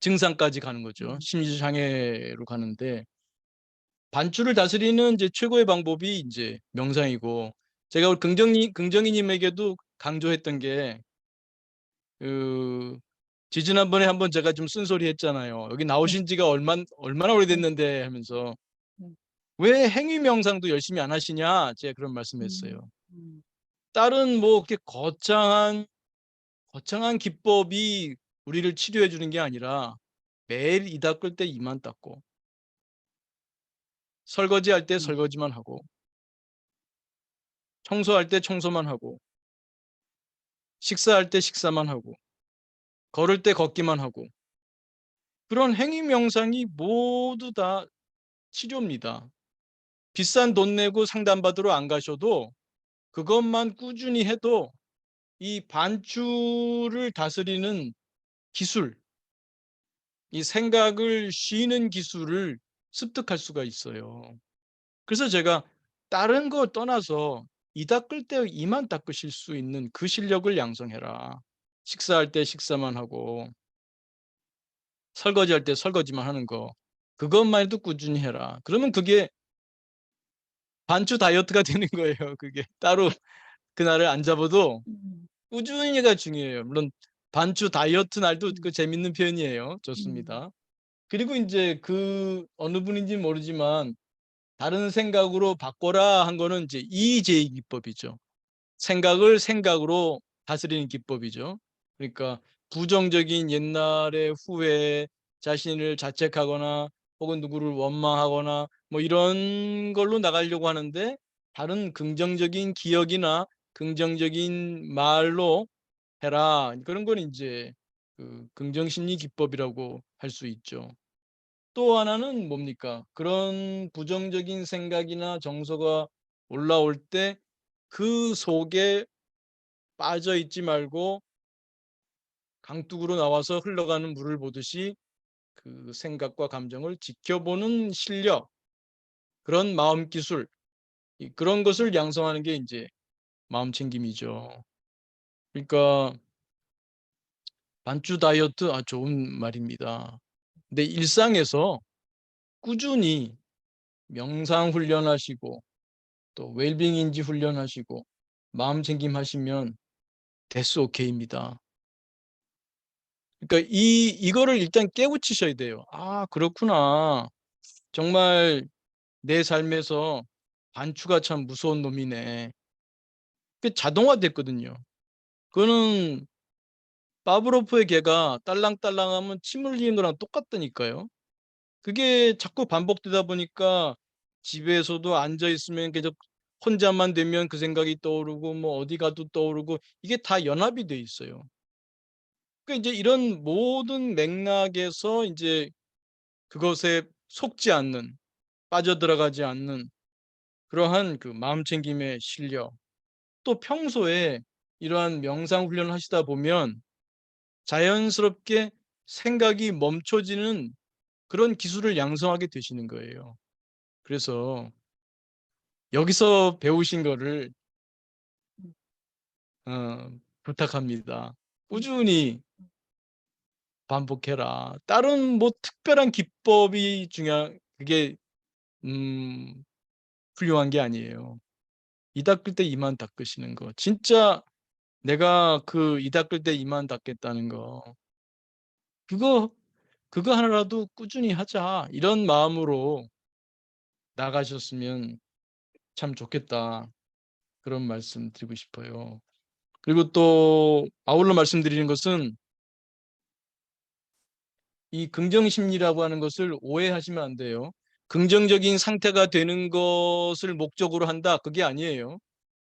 증상까지 가는 거죠. 음. 심리적 장애로 가는데 반추를 다스리는 이제 최고의 방법이 인제 명상이고, 제가 우리 긍정희 님에게도 강조했던 게 그 지지난번에 한번 제가 좀 쓴소리했잖아요. "여기 네. 나오신 지가 얼마나 네. 오래됐는데." 하면서 네. "왜 행위 명상도 열심히 안 하시냐?" 제가 그런 음. 말씀했어요. 음. 다른 뭐 그렇게 거창한 기법이 우리를 치료해 주는 게 아니라 매일 이 닦을 때 이만 닦고, 설거지할 때 음. 설거지만 하고, 청소할 때 청소만 하고, 식사할 때 식사만 하고, 걸을 때 걷기만 하고, 그런 행위 명상이 모두 다 치료입니다. 비싼 돈 내고 상담받으러 안 가셔도 그것만 꾸준히 해도 이 반추를 다스리는 기술, 이 생각을 쉬는 기술을 습득할 수가 있어요. 그래서 제가 다른 거 떠나서 이 닦을 때 이만 닦으실 수 있는 그 실력을 양성해라. 식사할 때 식사만 하고 설거지할 때 설거지만 하는 거. 그것만 해도 꾸준히 해라. 그러면 그게 반추 다이어트가 되는 거예요. 그게 따로 그날을 안 잡아도 음. 꾸준히가 중요해요. 물론 반추 다이어트 날도 그 재밌는 표현이에요. 음. 좋습니다. 그리고 이제 그 어느 분인지 모르지만 다른 생각으로 바꿔라 한 거는 이제 이재희 기법이죠. 생각을 생각으로 다스리는 기법이죠. 그러니까 부정적인 옛날의 후회, 자신을 자책하거나 혹은 누구를 원망하거나 뭐 이런 걸로 나가려고 하는데 다른 긍정적인 기억이나 긍정적인 말로 해라. 그런 건 이제 그 긍정심리 기법이라고 할 수 있죠. 또 하나는 뭡니까? 그런 부정적인 생각이나 정서가 올라올 때 그 속에 빠져 있지 말고 강둑으로 나와서 흘러가는 물을 보듯이 그 생각과 감정을 지켜보는 실력, 그런 마음 기술, 그런 것을 양성하는 게 이제 마음 챙김이죠. 그러니까 반주 다이어트 좋은 말입니다. 근데 일상에서 꾸준히 명상 훈련하시고 또 웰빙 인지 훈련하시고 마음 챙김 하시면 데스 오케이입니다. 그러니까 이거를 일단 깨우치셔야 돼요. 아, 그렇구나. 정말 내 삶에서 반추가 참 무서운 놈이네. 그 자동화됐거든요. 그거는 파브로프의 개가 딸랑딸랑하면 침 흘리는 거랑 똑같다니까요. 그게 자꾸 반복되다 보니까 집에서도 앉아 있으면 계속 혼자만 되면 그 생각이 떠오르고 뭐 어디 가도 떠오르고 이게 다 연합이 돼 있어요. 그러니까 이제 이런 모든 맥락에서 이제 그것에 속지 않는, 빠져들어가지 않는 그러한 그 마음 챙김의 실력. 또 평소에 이러한 명상 훈련을 하시다 보면 자연스럽게 생각이 멈춰지는 그런 기술을 양성하게 되시는 거예요. 그래서 여기서 배우신 거를 부탁합니다. 꾸준히 반복해라. 다른 뭐 특별한 기법이 그게 훌륭한 게 아니에요. 이 닦을 때 이만 닦으시는 거. 진짜 내가 그 이 닦을 때 이만 닦겠다는 거. 그거 하나라도 꾸준히 하자. 이런 마음으로 나가셨으면 참 좋겠다. 그런 말씀 드리고 싶어요. 그리고 또 아울러 말씀드리는 것은 이 긍정심리라고 하는 것을 오해하시면 안 돼요. 긍정적인 상태가 되는 것을 목적으로 한다. 그게 아니에요.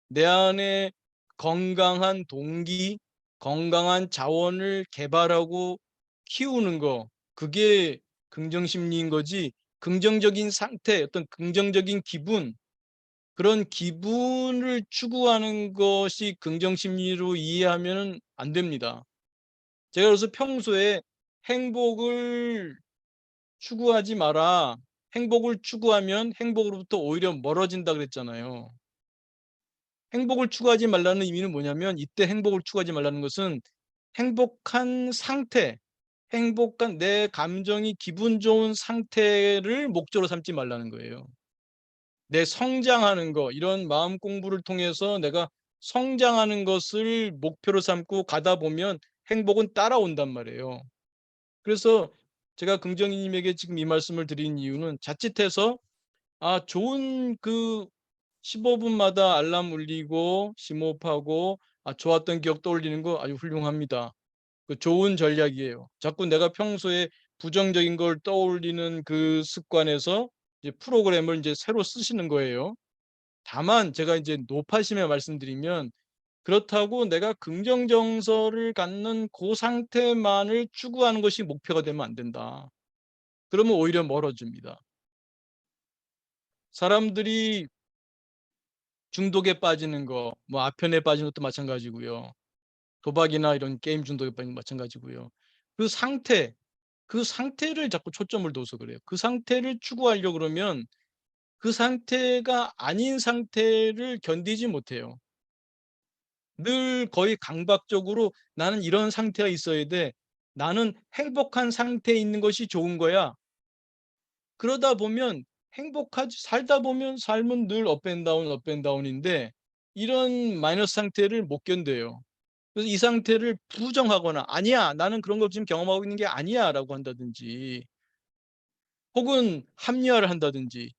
내 안에 건강한 동기, 건강한 자원을 개발하고 키우는 거, 그게 긍정심리인 거지. 긍정적인 상태, 어떤 긍정적인 기분, 그런 기분을 추구하는 것이 긍정심리로 이해하면 안 됩니다. 제가 그래서 평소에 행복을 추구하지 마라. 행복을 추구하면 행복으로부터 오히려 멀어진다 그랬잖아요. 행복을 추구하지 말라는 의미는 뭐냐면 이때 행복을 추구하지 말라는 것은 행복한 상태, 행복한 내 감정이 기분 좋은 상태를 목적으로 삼지 말라는 거예요. 내 성장하는 거, 이런 마음 공부를 통해서 내가 성장하는 것을 목표로 삼고 가다 보면 행복은 따라온단 말이에요. 그래서 제가 긍정이님에게 지금 이 말씀을 드린 이유는 자칫해서 좋은 그 15분마다 알람 울리고 심호흡하고 좋았던 기억 떠올리는 거 아주 훌륭합니다. 그 좋은 전략이에요. 자꾸 내가 평소에 부정적인 걸 떠올리는 그 습관에서 이제 프로그램을 이제 새로 쓰시는 거예요. 다만 제가 이제 높아심에 말씀드리면 그렇다고 내가 긍정 정서를 갖는 그 상태만을 추구하는 것이 목표가 되면 안 된다. 그러면 오히려 멀어집니다. 사람들이 중독에 빠지는 거, 뭐 아편에 빠지는 것도 마찬가지고요. 도박이나 이런 게임 중독에 빠지는 것도 마찬가지고요. 그 상태를 자꾸 초점을 둬서 그래요. 그 상태를 추구하려고 그러면 그 상태가 아닌 상태를 견디지 못해요. 늘 거의 강박적으로 나는 이런 상태가 있어야 돼. 나는 행복한 상태에 있는 것이 좋은 거야. 그러다 보면 행복하지 살다 보면 삶은 늘 업앤다운 업앤다운인데 이런 마이너스 상태를 못 견뎌요. 그래서 이 상태를 부정하거나 아니야 나는 그런 거 지금 경험하고 있는 게 아니야 라고 한다든지 혹은 합리화를 한다든지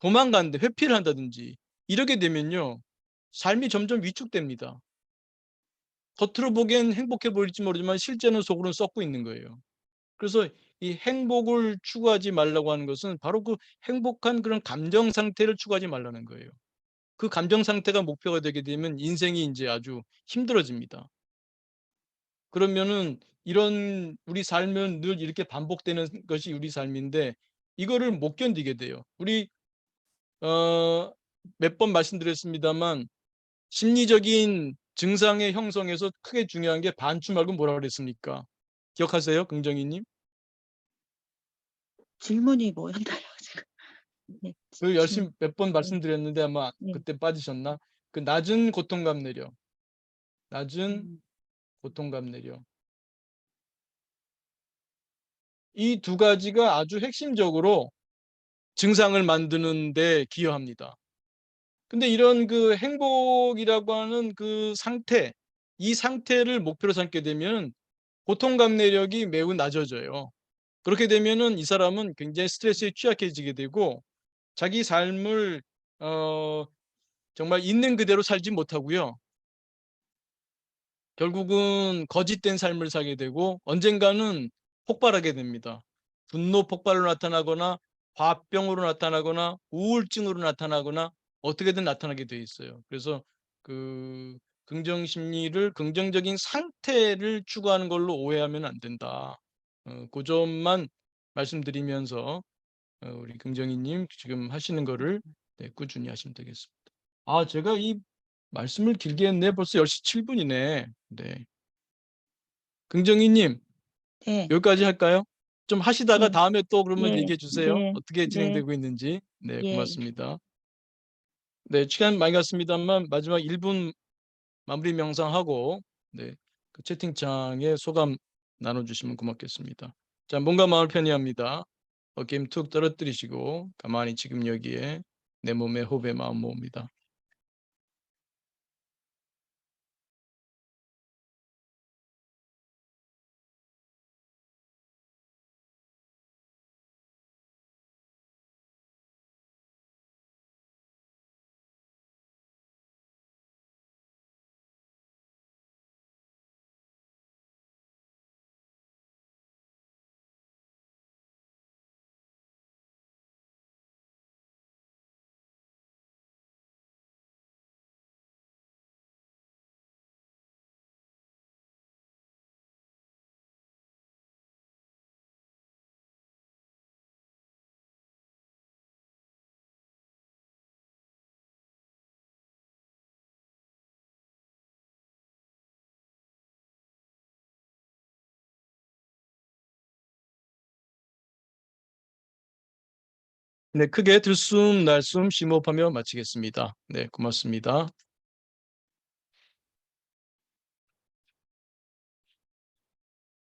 도망가는데 회피를 한다든지 이렇게 되면요 삶이 점점 위축됩니다. 겉으로 보기엔 행복해 보일지 모르지만 실제는 속으로는 썩고 있는 거예요. 그래서 이 행복을 추구하지 말라고 하는 것은 바로 그 행복한 그런 감정 상태를 추구하지 말라는 거예요. 그 감정 상태가 목표가 되게 되면 인생이 이제 아주 힘들어집니다. 그러면은 이런 우리 삶은 늘 이렇게 반복되는 것이 우리 삶인데 이거를 못 견디게 돼요. 우리 몇 번 말씀드렸습니다만 심리적인 증상의 형성에서 크게 중요한 게 반추 말고 뭐라 그랬습니까? 기억하세요? 긍정희님? 질문이 뭐였나요, 지금? 네. 그 질 열심히 몇 번 네. 말씀드렸는데 아마 네. 그때 빠지셨나? 그 낮은 고통감 내려. 낮은 음. 고통감 내려. 이 두 가지가 아주 핵심적으로 증상을 만드는 데 기여합니다. 근데 이런 그 행복이라고 하는 그 상태, 이 상태를 목표로 삼게 되면 고통감 내력이 매우 낮아져요. 그렇게 되면은 이 사람은 굉장히 스트레스에 취약해지게 되고 자기 삶을 정말 있는 그대로 살지 못하고요. 결국은 거짓된 삶을 살게 되고 언젠가는 폭발하게 됩니다. 분노 폭발로 나타나거나 화병으로 나타나거나 우울증으로 나타나거나 어떻게든 나타나게 돼 있어요. 그래서 그 긍정 심리를 긍정적인 상태를 추구하는 걸로 오해하면 안 된다. 그 점만 말씀드리면서 우리 긍정희님 지금 하시는 거를 네, 꾸준히 하시면 되겠습니다. 아, 제가 이 말씀을 길게 했네. 벌써 10시 7분이네. 네. 긍정희님, 네. 여기까지 할까요? 좀 하시다가 네. 다음에 또 그러면 네. 얘기해 주세요. 네. 어떻게 네. 진행되고 있는지. 네, 예. 고맙습니다. 네, 시간 많이 갔습니다만 마지막 1분 마무리 명상하고 네, 그 채팅창에 소감 나눠주시면 고맙겠습니다. 자, 몸과 마음을 편히합니다. 어깨 힘 툭 떨어뜨리시고 가만히 지금 여기에 내 몸에 호흡에 마음 모읍니다. 네, 크게 들숨 날숨 심호흡하며 마치겠습니다. 네, 고맙습니다.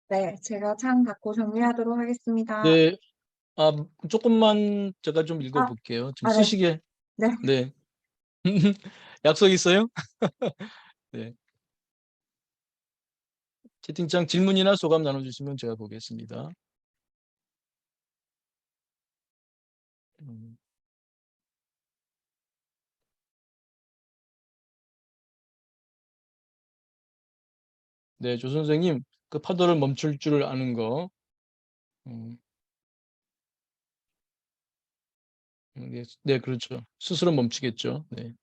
네, 제가 창 닫고 정리하도록 하겠습니다. 네, 아, 조금만 제가 좀 아, 읽어볼게요. 좀 네, 쓰시게. 네. 네. 약속 있어요? 네. 채팅창 질문이나 소감 나눠주시면 제가 보겠습니다. 음. 네, 조 선생님, 그 파도를 멈출 줄 아는 거. 음, 네, 네, 그렇죠. 스스로 멈추겠죠. 네,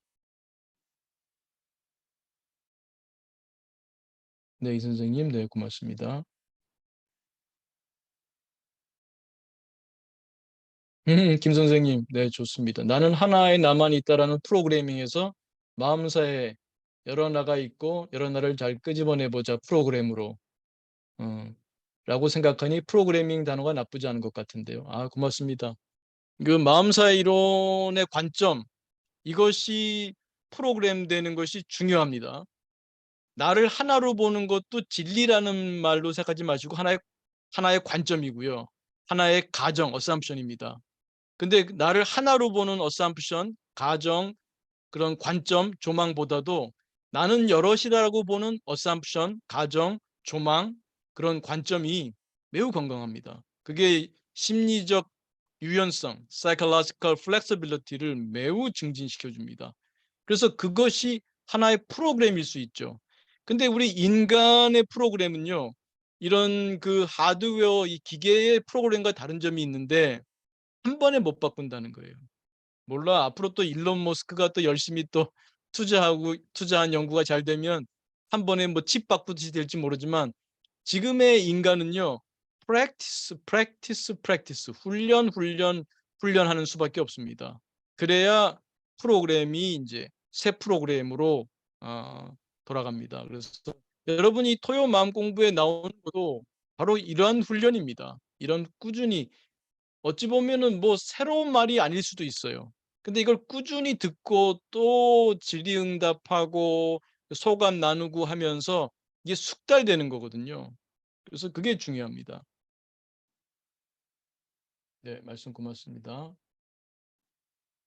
네, 이 선생님, 네, 고맙습니다. 김 선생님, 네, 좋습니다. 나는 하나에 나만 있다라는 프로그래밍에서 마음사에 여러 나가 있고 여러 나를 잘 끄집어내보자 프로그램으로 라고 생각하니 프로그래밍 단어가 나쁘지 않은 것 같은데요. 아, 고맙습니다. 그 마음사 이론의 관점, 이것이 프로그램 되는 것이 중요합니다. 나를 하나로 보는 것도 진리라는 말로 생각하지 마시고 하나의 관점이고요. 하나의 가정, 어삼션입니다. 근데 나를 하나로 보는 어삼션, 가정, 그런 관점, 조망보다도 나는 여럿이라고 보는 어삼션, 가정, 조망, 그런 관점이 매우 건강합니다. 그게 심리적 유연성, psychological flexibility를 매우 증진시켜 줍니다. 그래서 그것이 하나의 프로그램일 수 있죠. 근데 우리 인간의 프로그램은요, 이런 그 하드웨어, 이 기계의 프로그램과 다른 점이 있는데 한 번에 못 바꾼다는 거예요. 몰라, 앞으로 또 일론 머스크가 또 열심히 또 투자한 연구가 잘 되면 한 번에 뭐 칩 바꾸듯이 될지 모르지만 지금의 인간은요, practice 훈련하는 수밖에 없습니다. 그래야 프로그램이 이제 새 프로그램으로 돌아갑니다. 그래서 여러분이 토요 마음 공부에 나오는 것도 바로 이러한 훈련입니다. 이런 꾸준히, 어찌 보면은 뭐 새로운 말이 아닐 수도 있어요. 근데 이걸 꾸준히 듣고 또 질의응답하고 소감 나누고 하면서 이게 숙달되는 거거든요. 그래서 그게 중요합니다. 네, 말씀 고맙습니다.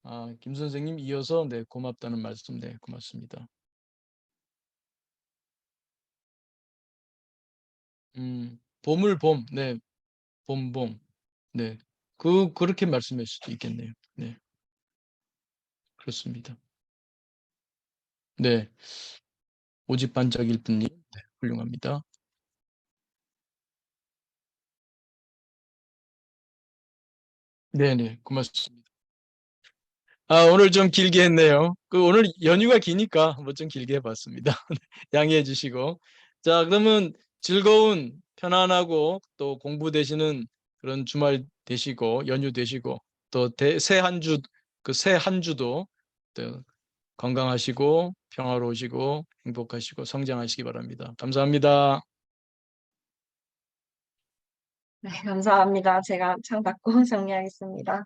아, 김 선생님 이어서 네, 고맙다는 말씀, 네, 고맙습니다. 봄, 네, 봄, 네, 그렇게 말씀할 수도 있겠네요. 네, 그렇습니다. 네, 오직 반짝일 뿐님, 네, 훌륭합니다. 네네, 고맙습니다. 아, 오늘 좀 길게 했네요. 오늘 연휴가 기니까 뭐 좀 길게 해봤습니다. 양해해 주시고. 자, 그러면 즐거운, 편안하고 또 공부되시는 그런 주말 되시고, 연휴 되시고, 또 새 한 주, 새 한 주도 또 건강하시고, 평화로우시고, 행복하시고, 성장하시기 바랍니다. 감사합니다. 네, 감사합니다. 제가 창 닫고 정리하겠습니다.